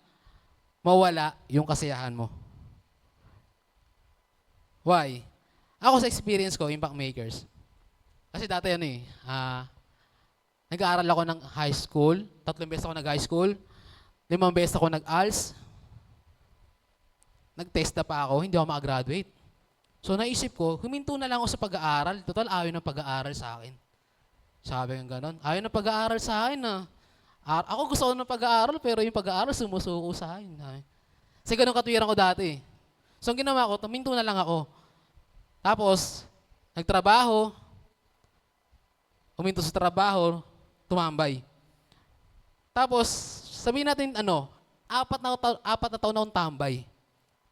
mawala yung kasiyahan mo. Why? Ako sa experience ko, impact makers. Kasi dati nag-aaral ako ng high school. 3 beses ako nag-high school. 5 beses ako nag-ALS. Nag-testa pa ako, hindi ako makagraduate. So naisip ko, huminto na lang ako sa pag-aaral. Total, ayaw ng pag-aaral sa akin. Sabi ng ganon, ayaw ng pag-aaral sa akin ako gusto ko ng pag-aaral, pero yung pag-aaral sumusuko sa akin. Kasi ganun katwiran ko dati. So ang ginawa ko, huminto na lang ako. Tapos, nagtrabaho, huminto sa trabaho, tumambay. Tapos, sabihin natin, 4 na taon na akong tambay.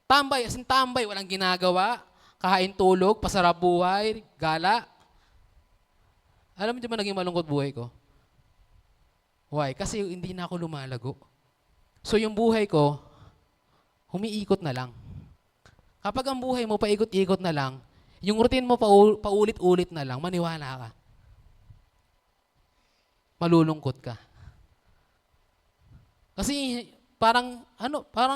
Tambay, as in tambay, walang ginagawa, kahain tulog, pasarap buhay, gala. Alam mo di ba naging malungkot buhay ko? Why? Kasi hindi na ako lumalago. So yung buhay ko, humiikot na lang. Kapag ang buhay mo paikot-ikot na lang, yung routine mo paulit-ulit na lang, maniwala ka. Malulungkot ka. Kasi parang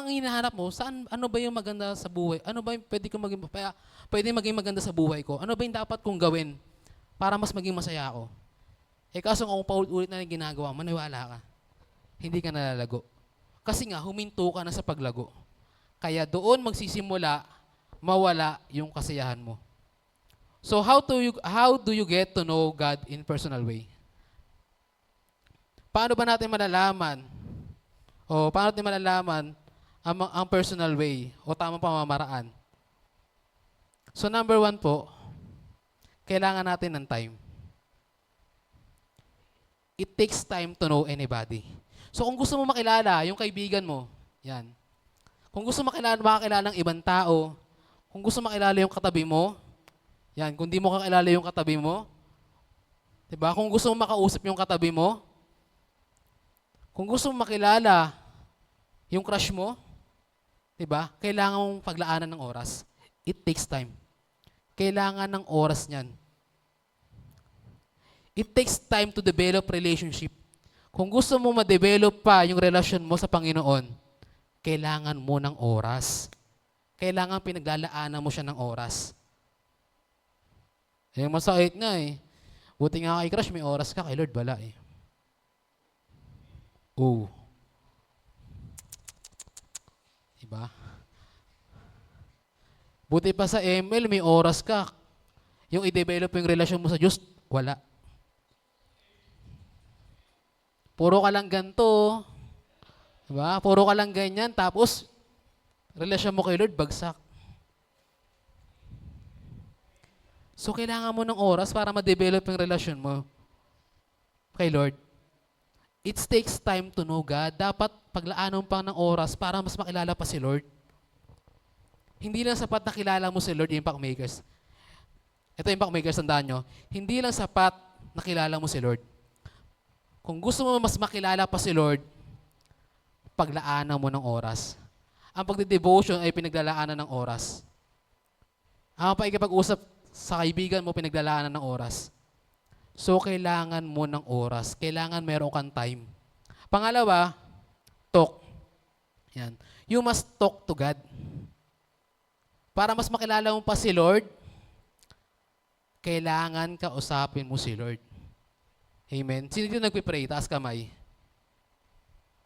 hinahanap mo, ano ba yung maganda sa buhay? Ano ba yung pwede maging maganda sa buhay ko? Ano ba yung dapat kong gawin para mas maging masaya ako? Kaso kung paulit-ulit na yung ginagawa, maniwala ka. Hindi ka nalalago. Kasi nga, huminto ka na sa paglago. Kaya doon magsisimula, mawala yung kasiyahan mo. So how do you get to know God in personal way? Paano ba natin malalaman? O paano natin malalaman ang personal way o tamang pamamaraan? So number 1 po, kailangan natin ng time. It takes time to know anybody. So kung gusto mo makilala yung kaibigan mo, yan. Kung gusto makakilala ng ibang tao, kung gusto makilala yung katabi mo, yan. Kung di mo kakilala yung katabi mo, diba? Kung gusto mo makausap yung katabi mo, kung gusto mo makilala yung crush mo, diba? Kailangan mong paglaanan ng oras. It takes time. Kailangan ng oras niyan. It takes time to develop relationship. Kung gusto mo ma-develop pa yung relasyon mo sa Panginoon, kailangan mo ng oras. Kailangan pinaglalaanan mo siya ng oras. Masakit nga eh. Buti nga kay crush, may oras ka. Kay Lord, wala eh. Oh. Diba? Buti pa sa ML, may oras ka. Yung i-develop yung relasyon mo sa Diyos, wala. Puro ka lang ganito. Diba? Puro ka lang ganyan. Tapos, relasyon mo kay Lord, bagsak. So, kailangan mo ng oras para ma-develop yung relasyon mo kay Lord. It takes time to know God. Dapat paglaanan pa ng oras para mas makilala pa si Lord. Hindi lang sapat na kilala mo si Lord, Impact Makers. Ito Impact Makers, tandaan nyo. Hindi lang sapat na kilala mo si Lord. Kung gusto mo mas makilala pa si Lord, paglaanan mo ng oras. Ang pagde-devotion ay pinaglalaanan ng oras. Ang pakikipag-usap sa kaibigan mo, pinaglalaanan ng oras. So, kailangan mo ng oras. Kailangan meron kang time. Pangalawa, talk. Yan. You must talk to God. Para mas makilala mo pa si Lord, kailangan kausapin mo si Lord. Amen. Sino dito nagpipray? Taas kamay.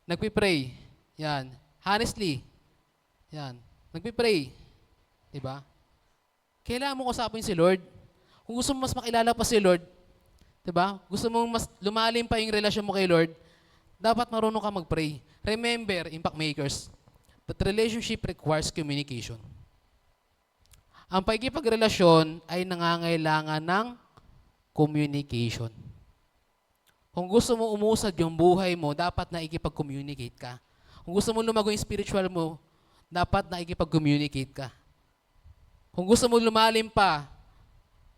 Nagpipray. Yan. Honestly. Yan. Nagpipray. Diba? Kailangan mo kausapin si Lord. Kung gusto mo mas makilala pa si Lord, diba? Gusto mo mas lumalim pa yung relasyon mo kay Lord, dapat marunong ka mag-pray. Remember, Impact Makers, that relationship requires communication. Ang pakikipagrelasyon ay nangangailangan ng communication. Kung gusto mo umusad yung buhay mo, dapat na ikipag-communicate ka. Kung gusto mo lumago yung spiritual mo, dapat na ikipag-communicate ka. Kung gusto mo lumalim pa,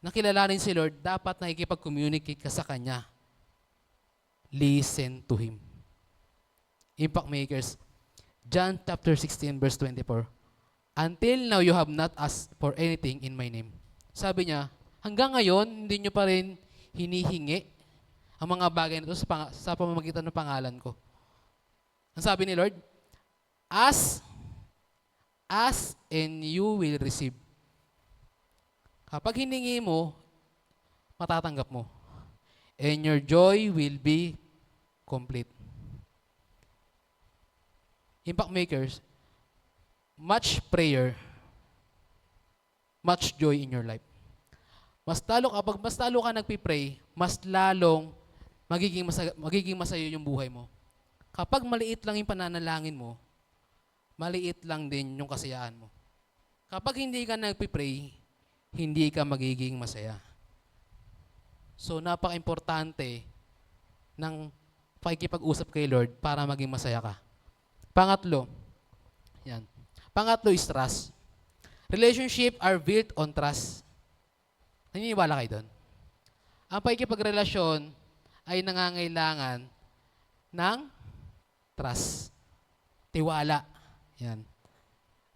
nakilalanin si Lord, dapat na ikipag-communicate ka sa Kanya. Listen to Him. Impact Makers, John chapter 16 verse 24. Until now you have not asked for anything in my name. Sabi niya, hanggang ngayon, hindi nyo pa rin hinihingi ang mga bagay na ito sa pamamagitan ng pangalan ko. Ang sabi ni Lord, ask and you will receive. Kapag hiningi mo, matatanggap mo. And your joy will be complete. Impact Makers, much prayer, much joy in your life. Kapag mas lalo ka nagpipray, mas lalong magiging masaya yung buhay mo. Kapag maliit lang yung pananalangin mo, maliit lang din yung kasiyahan mo. Kapag hindi ka nagpipray, hindi ka magiging masaya. So, napaka-importante ng pakikipag-usap kay Lord para maging masaya ka. Pangatlo is trust. Relationship are built on trust. Naniniwala kayo doon? Ang pakikipagrelasyon ay nangangailangan ng trust. Tiwala. Yan.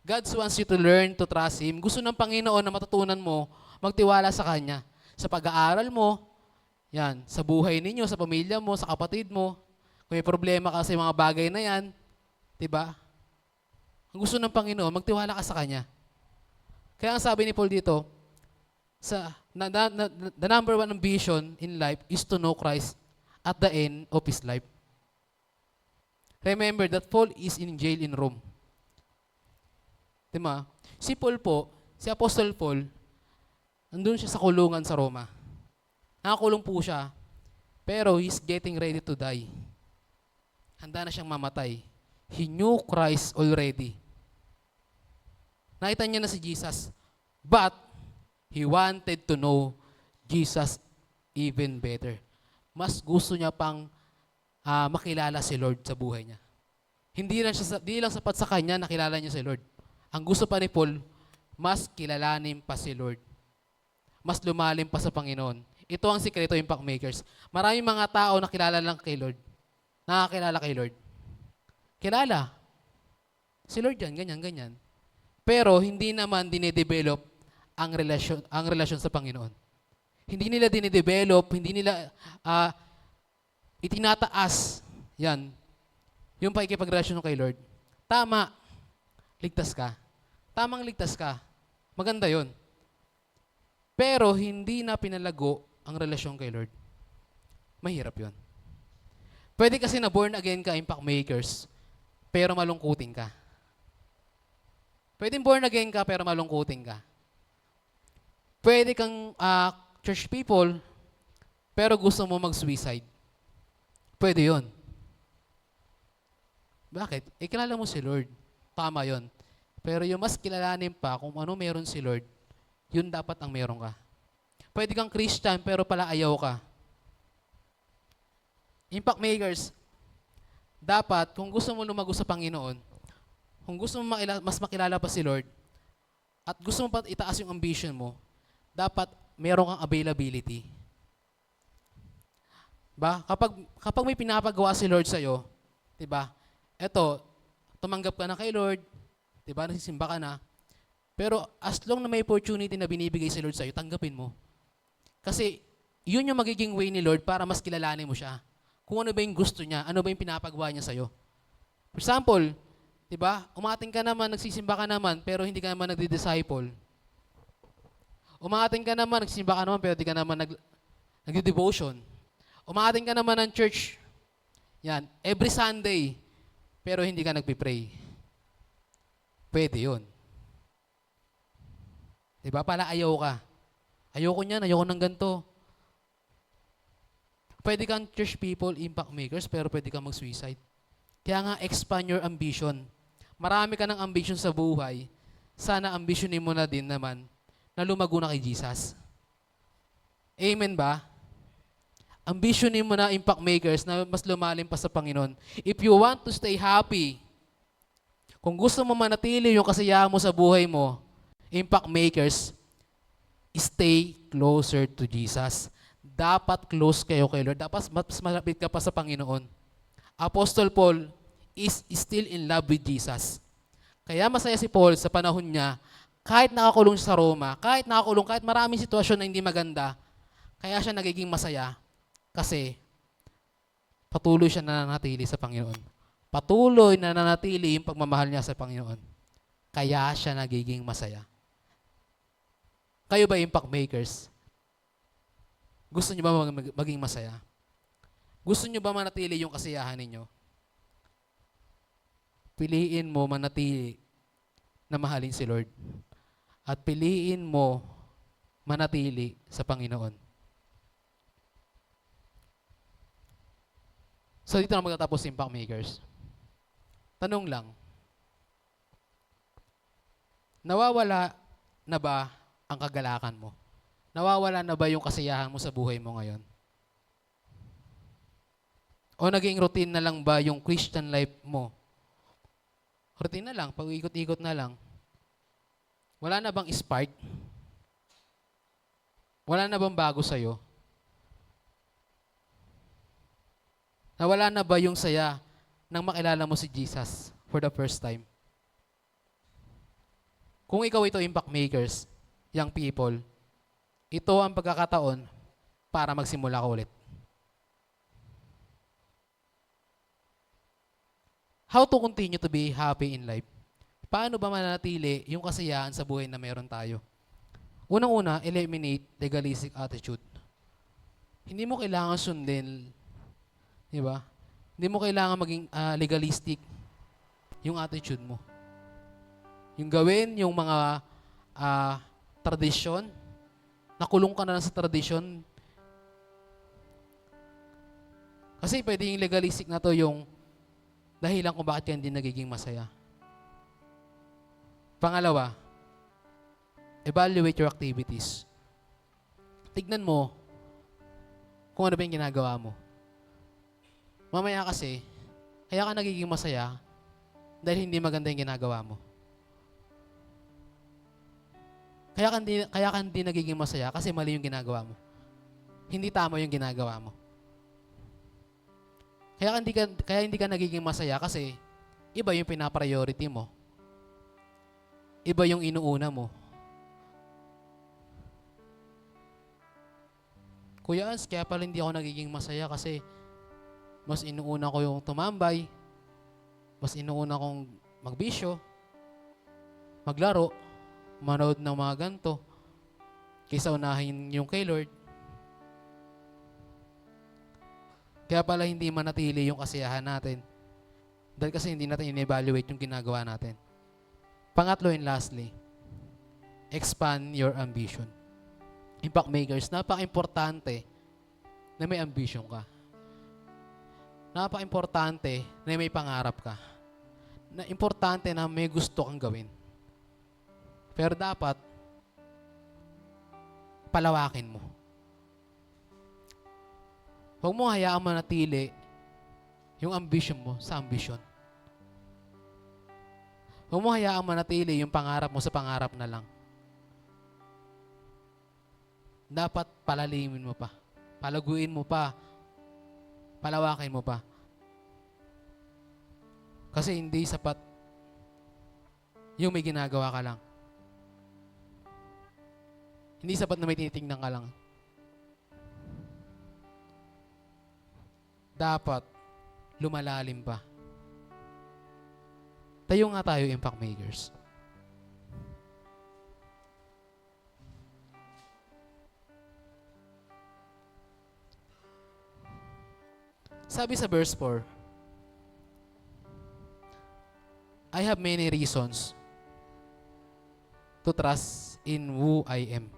God wants you to learn to trust Him. Gusto ng Panginoon na matutunan mo magtiwala sa Kanya. Sa pag-aaral mo, yan, sa buhay ninyo, sa pamilya mo, sa kapatid mo. Kung may problema ka sa mga bagay na yan, diba? Ang gusto ng Panginoon, magtiwala ka sa Kanya. Kaya ang sabi ni Paul dito, the number one ambition in life is to know Christ at the end of his life. Remember that Paul is in jail in Rome. Diba? Si Paul po, si Apostle Paul, nandun siya sa kulungan sa Roma. Nakakulong po siya, pero he's getting ready to die. Handa na siyang mamatay. He knew Christ already. Nakita niya na si Jesus, but he wanted to know Jesus even better. Mas gusto niya pang makilala si Lord sa buhay niya. Hindi lang sapat sa kanya nakilala niya si Lord. Ang gusto pa ni Paul, mas kilalanin pa si Lord. Mas lumalim pa sa Panginoon. Ito ang sikreto, impact makers. Maraming mga tao na kilala lang kay Lord. Nakakilala kay Lord. Kilala. Si Lord yan, ganyan, ganyan. Pero hindi naman dinedevelop ang relasyon sa Panginoon. Hindi nila dinedevelop, hindi nila itinataas. Yan. Yung pakikipagrelasyon kay Lord. Tama. Ligtas ka. Tamang ligtas ka. Maganda yon. Pero hindi na pinalago ang relasyon kay Lord. Mahirap yon. Pwede kasi na born again ka, impact makers, pero malungkutin ka. Pwede born again ka, pero malungkutin ka. Pwede kang church people, pero gusto mo mag-suicide. Pwede yon. Bakit? Kilala mo si Lord. Tama yon. Pero yung mas kilalanin pa kung ano meron si Lord, yun dapat ang meron ka. Pwede kang Christian, pero pala ayaw ka. Impact makers, dapat, kung gusto mo lumago sa Panginoon, kung gusto mo mas makilala pa si Lord, at gusto mo pa itaas yung ambition mo, dapat meron kang availability. Ba? Kapag may pinapagawa si Lord sa'yo, diba? Eto, tumanggap ka na kay Lord, diba? Nagsisimba ka na, pero as long na may opportunity na binibigay si Lord sa'yo, tanggapin mo. Kasi yun yung magiging way ni Lord para mas kilalanin mo siya. Kung ano ba yung gusto niya, ano ba yung pinapagawa niya sa'yo. For example, diba, umating ka naman, nagsisimba ka naman, pero hindi ka naman nagdi-disciple. Umating ka naman, nagsisimba ka naman, pero hindi ka naman nagdi-devotion. Umating ka naman ng church, yan, every Sunday, pero hindi ka nagpipray. Pwede yun. Diba, pala ayaw ka. Ayoko niyan, ayoko ng ganito. Pwede kang church people, impact makers, pero pwede kang mag-suicide. Kaya nga, expand your ambition. Marami ka ng ambition sa buhay. Sana ambitionin mo na din naman na lumago na kay Jesus. Amen ba? Ambitionin mo na, impact makers, na mas lumalim pa sa Panginoon. If you want to stay happy, kung gusto mo manatili yung kasiyahan mo sa buhay mo, impact makers, stay closer to Jesus. Dapat close kayo kay Lord. Dapat mas malapit ka pa sa Panginoon. Apostle Paul is still in love with Jesus. Kaya masaya si Paul sa panahon niya, kahit nakakulong siya sa Roma, kahit maraming sitwasyon na hindi maganda, kaya siya nagiging masaya kasi patuloy siya nananatili sa Panginoon. Patuloy na nananatili yung pagmamahal niya sa Panginoon. Kaya siya nagiging masaya. Kayo ba, impact makers? Gusto niyo ba maging masaya? Gusto niyo ba manatili yung kasiyahan ninyo? Piliin mo manatili na mahalin si Lord. At piliin mo manatili sa Panginoon. So dito na magtatapos impact makers. Tanong lang, nawawala na ba ang kagalakan mo? Nawawala na ba yung kasiyahan mo sa buhay mo ngayon? O naging routine na lang ba yung Christian life mo? Routine na lang, pag-ikot-ikot na lang. Wala na bang spark? Wala na bang bago sa'yo? Nawala na ba yung saya nang makilala mo si Jesus for the first time? Kung ikaw ito, impact makers, young people, ito ang pagkakataon para magsimula ka ulit. How to continue to be happy in life? Paano ba mananatili yung kasiyahan sa buhay na meron tayo? Unang-una, eliminate legalistic attitude. Hindi mo kailangan sundin Di ba? Hindi mo kailangan maging legalistic yung attitude mo. Yung gawin, yung mga tradisyon, nakulong ka na lang sa tradisyon. Kasi pwede yung legalistic na to yung dahilan kung bakit ka hindi nagiging masaya. Pangalawa, evaluate your activities. Tignan mo kung ano ba yung ginagawa mo. Mamaya kasi, kaya ka nagiging masaya dahil hindi maganda yung ginagawa mo. Kaya ka hindi nagiging masaya kasi mali yung ginagawa mo. Hindi tama yung ginagawa mo. Kaya hindi ka nagiging masaya kasi iba yung pinapriority mo. Iba yung inuuna mo. Kuya Ans, kaya pala hindi ako nagiging masaya kasi mas inuuna ko yung tumambay, mas inuuna kong magbisyo, maglaro, manood ng mga ganito, kaysa unahin yung kay Lord. Kaya pala hindi manatili yung kasiyahan natin. Dahil kasi hindi natin in-evaluate yung ginagawa natin. Pangatlo and lastly, expand your ambition. Impact makers, napaka-importante na may ambition ka. Napaka-importante na may pangarap ka. Na importante na may gusto kang gawin. Pero dapat, palawakin mo. Huwag mo hayaang manatili yung ambition mo sa ambition. Huwag mo hayaang manatili yung pangarap mo sa pangarap na lang. Dapat palalimin mo pa. Palaguin mo pa. Palawakin mo pa. Kasi hindi sapat yung may ginagawa ka lang. Hindi sapat na may tinitingnan ka lang. Dapat lumalalim pa. Tayo nga tayo, impact makers. Sabi sa verse 4, I have many reasons to trust in who I am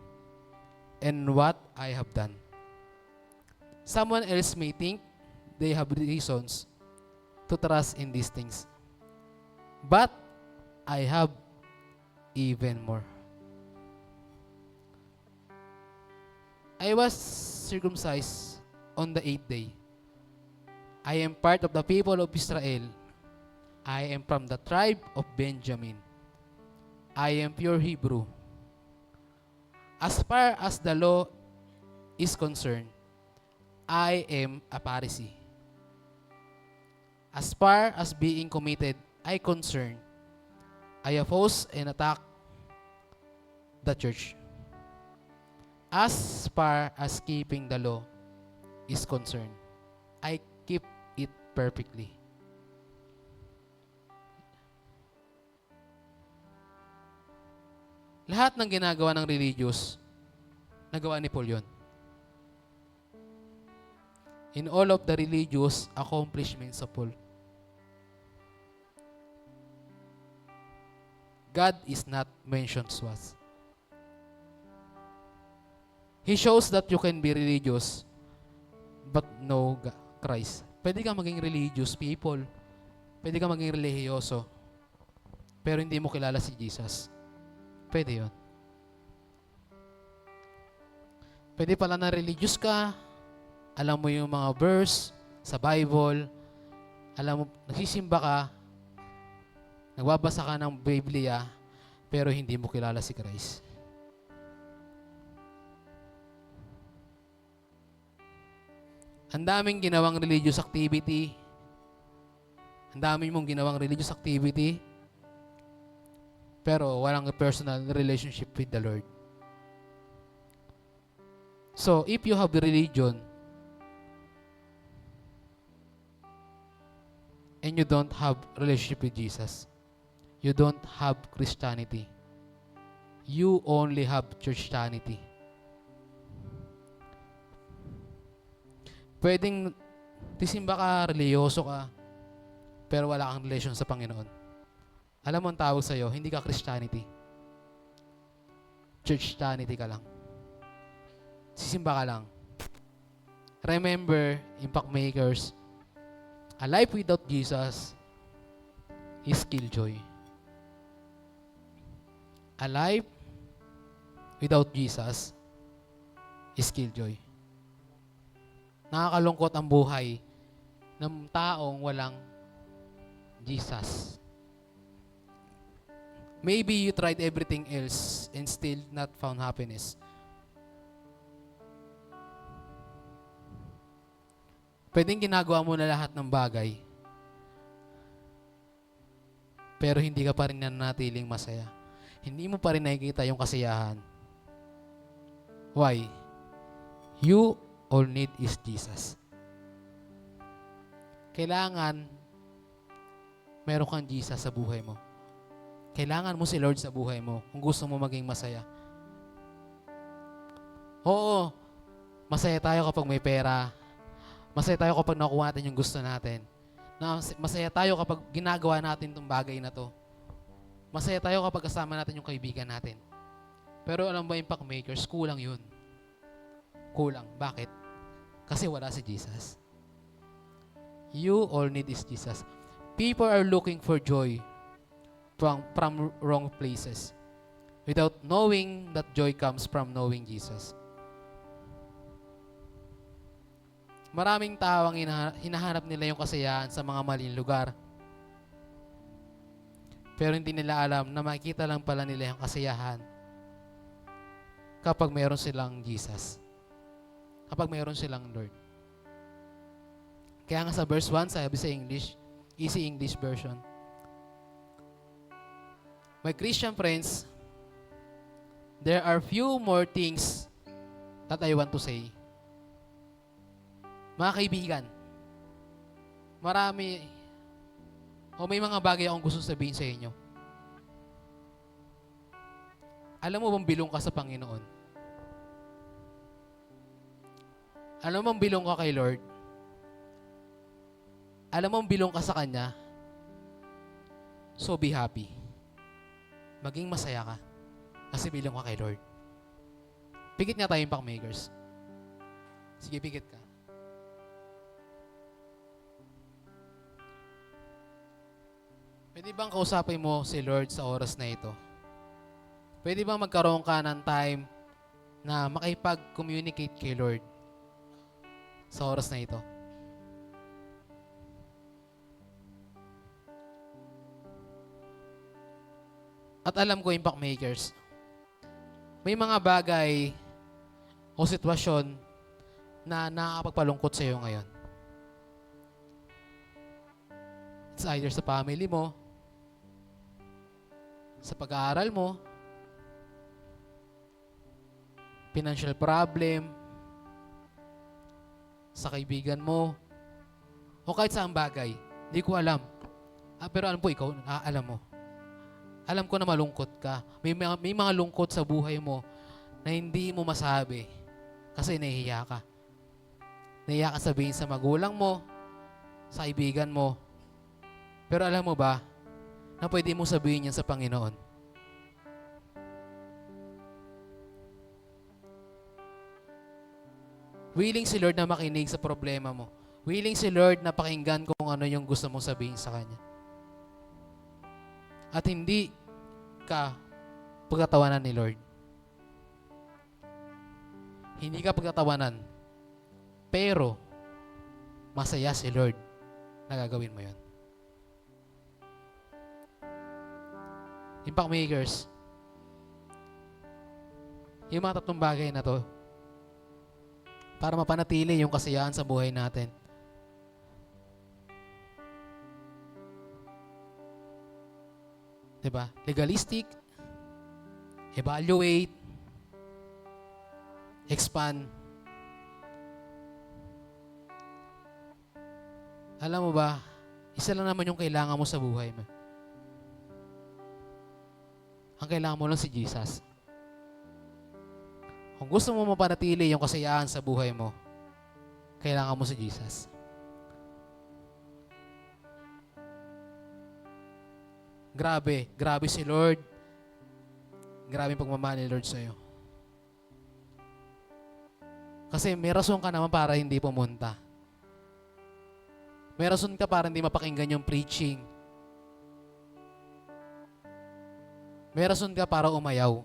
and what I have done. Someone else may think they have reasons to trust in these things. But I have even more. I was circumcised on the 8th day. I am part of the people of Israel. I am from the tribe of Benjamin. I am pure Hebrew. As far as the law is concerned, I am a Pharisee. As far as being committed I concern, I oppose and attack the church. As far as keeping the law is concerned, I keep it perfectly. Lahat ng ginagawa ng religious, nagawa ni Paul yun. In all of the religious accomplishments of Paul, God is not mentioned to us. He shows that you can be religious but know Christ. Pwede kang maging religious people. Pwede kang maging relihiyoso. Pero hindi mo kilala si Jesus. Pwede yun. Pwede pala na religious ka. Alam mo yung mga verse sa Bible. Alam mo, nagsisimba ka. Nagbabasa ka ng Biblia, pero hindi mo kilala si Christ. Ang daming ginawang religious activity. Ang daming mong ginawang religious activity, pero walang personal relationship with the Lord. So, if you have the religion, and you don't have relationship with Jesus, you don't have Christianity. You only have Churchianity. Pwedeng Tisimba ka, reliyoso ka, pero wala kang relasyon sa Panginoon. Alam mo ang tawag sa'yo, hindi ka Christianity. Churchianity ka lang. Sisimba ka lang. Remember, impact makers, a life without Jesus is killjoy. A life without Jesus is killjoy. Nakakalungkot ang buhay ng taong walang Jesus. Maybe you tried everything else and still not found happiness. Pwedeng ginagawa mo na lahat ng bagay, pero hindi ka pa rin nanatiling masaya. Hindi mo pa rin nakikita yung kasiyahan. Why? You all need is Jesus. Kailangan meron kang Jesus sa buhay mo. Kailangan mo si Lord sa buhay mo kung gusto mo maging masaya. Oo, masaya tayo kapag may pera. Masaya tayo kapag nakuha natin yung gusto natin. Masaya tayo kapag ginagawa natin itong bagay na to. Masaya tayo kapag kasama natin yung kaibigan natin. Pero alam ba, impact makers, kulang yun. Kulang. Bakit? Kasi wala si Jesus. You all need is Jesus. People are looking for joy from wrong places without knowing that joy comes from knowing Jesus. Maraming tao ang hinahanap nila yung kasiyahan sa mga maling lugar. Pero hindi nila alam na makikita lang pala nila yung kasiyahan kapag mayroon silang Jesus. Kapag mayroon silang Lord. Kaya nga sa verse 1, sabi sa English, Easy English Version, my Christian friends, there are few more things that I want to say. Mga kaibigan, may mga bagay akong gusto sabihin sa inyo. Alam mo bang bilong ka sa Panginoon? Alam mo bang bilong ka kay Lord? Alam mo bang bilong ka sa Kanya? So be happy. Maging masaya ka kasi bilong ka kay Lord. Pikit nga tayo, impact makers. Sige, pikit ka. Pwede bang kausapin mo si Lord sa oras na ito? Pwede bang magkaroon ka ng time na makipag-communicate kay Lord sa oras na ito? At alam ko, impact makers, may mga bagay o sitwasyon na nakakapagpalungkot sa iyo ngayon. It's either sa family mo, sa pag-aaral mo, financial problem, sa kaibigan mo, o kahit saang bagay. Hindi ko alam. Pero alam po, ikaw, alam mo. Alam ko na malungkot ka. May mga lungkot sa buhay mo na hindi mo masabi kasi nahihiya ka. Nahihiya ka sabihin sa magulang mo, sa kaibigan mo. Pero alam mo ba na pwede mo sabihin yan sa Panginoon? Willing si Lord na makinig sa problema mo. Willing si Lord na pakinggan kung ano yung gusto mong sabihin sa Kanya. At hindi ka pagtatawanan ni Lord. Hindi ka pagtatawanan. Pero, masaya si Lord na gagawin mo yun. Impact makers, yung mga tatlong bagay na to, para mapanatili yung kasiyahan sa buhay natin. Diba? Legalistic, evaluate, expand. Alam mo ba, isa lang naman yung kailangan mo sa buhay mo. Ang kailangan mo lang si Jesus. Kung gusto mo mapanatili yung kasiyahan sa buhay mo, kailangan mo si Jesus. Grabe, grabe si Lord. Grabe yung pagmamahal ni Lord sa'yo. Kasi may rason ka naman para hindi pumunta. May rason ka para hindi mapakinggan yung preaching. May rason ka para umayaw.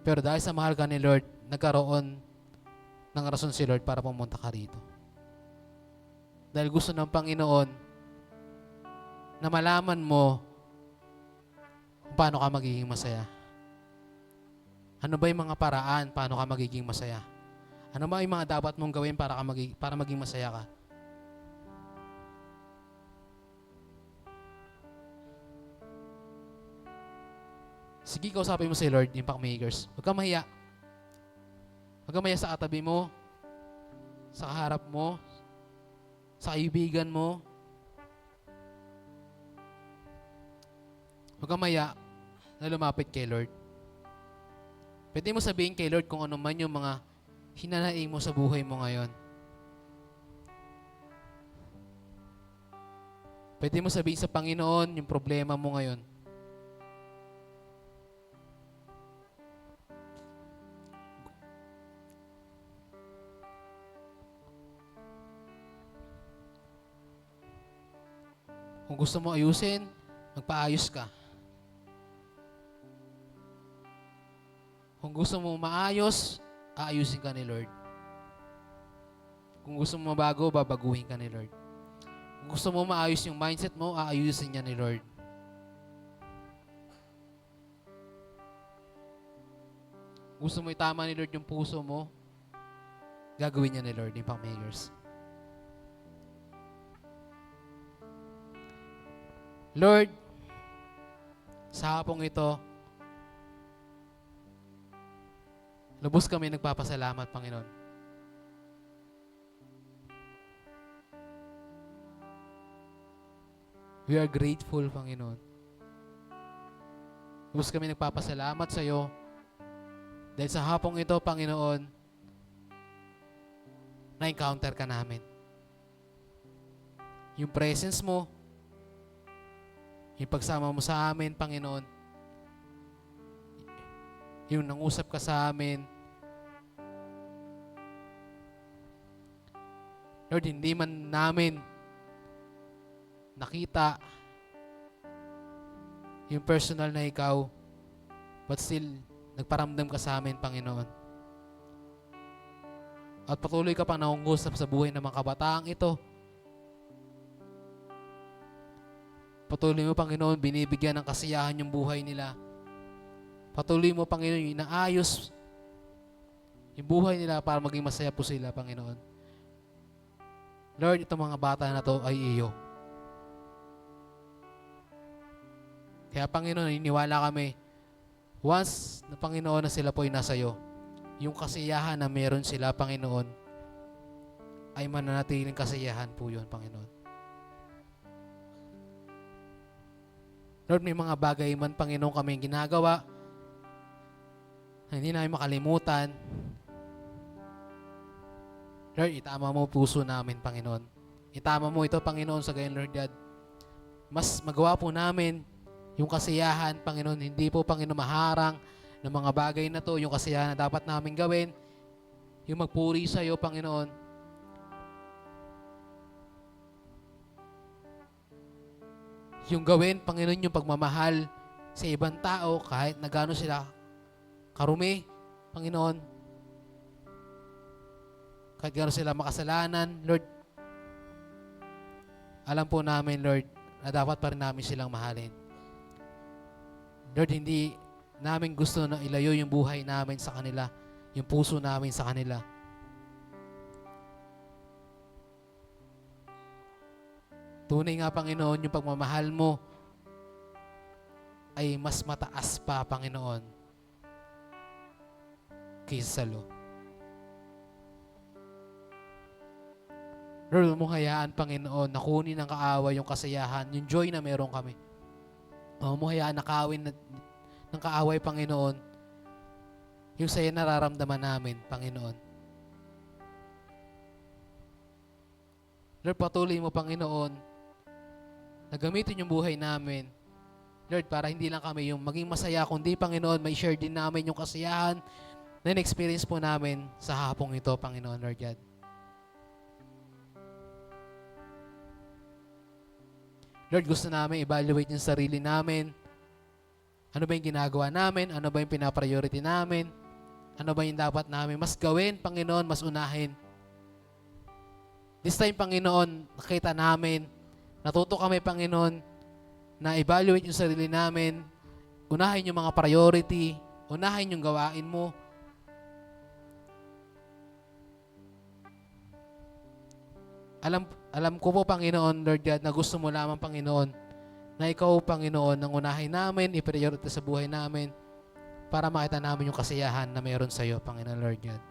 Pero dahil sa mahal ka ni Lord, nagkaroon ng rason si Lord para pumunta ka rito. Dahil gusto ng Panginoon na malaman mo kung paano ka magiging masaya. Ano ba yung mga paraan paano ka magiging masaya? Ano ba yung mga dapat mong gawin para maging masaya ka? Sige, kausapin mo si Lord, Impact Makers. Huwag kang mahiya. Huwag kang mahiya sa katabi mo, sa kaharap mo, sa kaibigan mo. Huwag kang mahiya na lumapit kay Lord. Pwede mo sabihin kay Lord kung ano man yung mga hinanaing mo sa buhay mo ngayon. Pwede mo sabihin sa Panginoon yung problema mo ngayon. Kung gusto mo ayusin, magpaayos ka. Kung gusto mo maayos, aayusin ka ni Lord. Kung gusto mo mabago, babaguhin ka ni Lord. Kung gusto mo maayos yung mindset mo, aayusin niya ni Lord. Gusto mo itama ni Lord yung puso mo, gagawin niya ni Lord, yung Makers. Lord, sa hapong ito, lubos kami nagpapasalamat, Panginoon. We are grateful, Panginoon. Lubos kami nagpapasalamat sa iyo dahil sa hapong ito, Panginoon, na-encounter ka namin. Yung presence mo, yung pagsama mo sa amin, Panginoon, yung nangusap ka sa amin. Lord, hindi man namin nakita yung personal na ikaw, but still, nagparamdam ka sa amin, Panginoon. At patuloy ka pang nangungusap sa buhay ng mga kabataang ito. Patuloy mo, Panginoon, binibigyan ng kasiyahan yung buhay nila. Patuloy mo, Panginoon, yung inaayos yung buhay nila para maging masaya po sila, Panginoon. Lord, itong mga bata na to ay iyo. Kaya, Panginoon, iniwala kami, once na, Panginoon, na sila po ay nasa iyo, yung kasiyahan na meron sila, Panginoon, ay mananatiling kasiyahan po yun, Panginoon. Lord, may mga bagay man, Panginoon, kami ginagawa na hindi namin makalimutan. Lord, itama mo puso namin, Panginoon. Itama mo ito, Panginoon, sa gayon, Lord God. Mas magawa po namin yung kasiyahan, Panginoon. Hindi po, Panginoon, maharang ng mga bagay na to, yung kasiyahan na dapat namin gawin, yung magpuri sa iyo, Panginoon. Yung gawin, Panginoon, yung pagmamahal sa ibang tao kahit na gano'n sila karumi, Panginoon. Kahit gano'n sila makasalanan, Lord. Alam po namin, Lord, na dapat pa rin namin silang mahalin. Lord, hindi namin gusto na ilayo yung buhay namin sa kanila, yung puso namin sa kanila. Tunay nga, Panginoon, yung pagmamahal mo ay mas mataas pa, Panginoon, kaysa sa lo. Lord, mong hayaan, Panginoon, na kunin ng kaaway yung kasayahan, yung joy na meron kami. Mong hayaan na kawin ng kaaway, Panginoon, yung saya nararamdaman namin, Panginoon. Lord, patuloy mo, Panginoon, na gamitin yung buhay namin, Lord, para hindi lang kami yung maging masaya, kundi, Panginoon, may share din namin yung kasiyahan na na-experience po namin sa hapong ito, Panginoon, Lord God. Lord, gusto namin evaluate yung sarili namin. Ano ba yung ginagawa namin? Ano ba yung pinapriority namin? Ano ba yung dapat namin mas gawin, Panginoon, mas unahin? This time, Panginoon, nakita namin, natuto kami, Panginoon, na evaluate yung sarili namin, unahin yung mga priority, unahin yung gawain mo. Alam ko po, Panginoon, Lord God, na gusto mo lamang, Panginoon, na ikaw, Panginoon, ang unahin namin, i-priority sa buhay namin para makita namin yung kasiyahan na mayroon sa iyo, Panginoon, Lord God.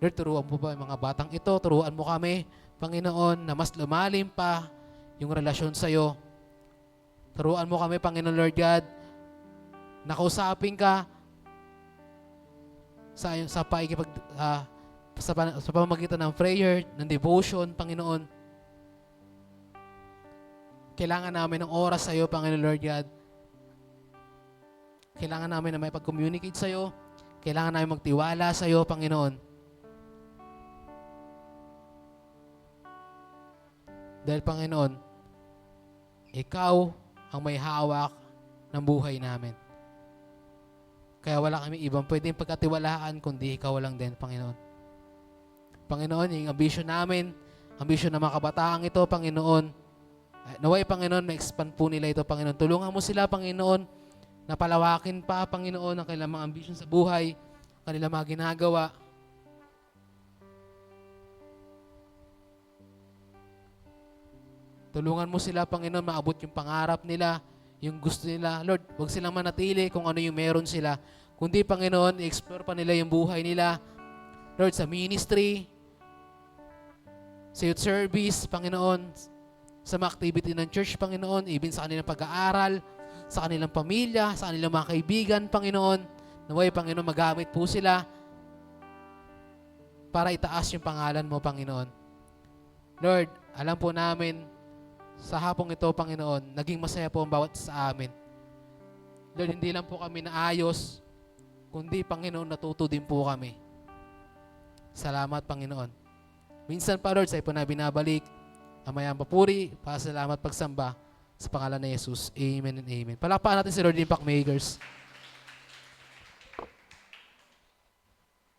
Lord, turuan mo pa yung mga batang ito, turuan mo kami, Panginoon, na mas lumalim pa yung relasyon sa iyo. Turuan mo kami, Panginoon, Lord God, na kausapin ka sa pamamagitan ng prayer, ng devotion, Panginoon. Kailangan namin ng oras sa iyo, Panginoon, Lord God. Kailangan namin na may pag-communicate sa iyo. Kailangan namin magtiwala sa iyo, Panginoon. Dahil, Panginoon, ikaw ang may hawak ng buhay namin. Kaya wala kami ibang pwedeng pagkatiwalaan kundi ikaw lang din, Panginoon. Panginoon, yung ambisyon namin, ambisyon ng mga kabataang ito, Panginoon, naway, Panginoon, ma-expand po nila ito, Panginoon. Tulungan mo sila, Panginoon, na palawakin pa, Panginoon, ang kanilang mga ambisyon sa buhay, kanilang mga ginagawa. Tulungan mo sila, Panginoon, maabot yung pangarap nila, yung gusto nila. Lord, huwag silang manatili kung ano yung meron sila. Kundi, Panginoon, i-explore pa nila yung buhay nila. Lord, sa ministry, sa youth service, Panginoon, sa mga activity ng church, Panginoon, even sa kanilang pag-aaral, sa kanilang pamilya, sa kanilang mga kaibigan, Panginoon, naway, Panginoon, magamit po sila para itaas yung pangalan mo, Panginoon. Lord, alam po namin, sa hapong ito, Panginoon, naging masaya po ang bawat sa amin. Lord, hindi lang po kami naayos, kundi, Panginoon, natuto din po kami. Salamat, Panginoon. Minsan pa, Lord, sa iyo po na binabalik, amayang papuri, pasalamat, pagsamba, sa pangalan ni Jesus. Amen and amen. Palakpakan natin si Lord Impact Makers.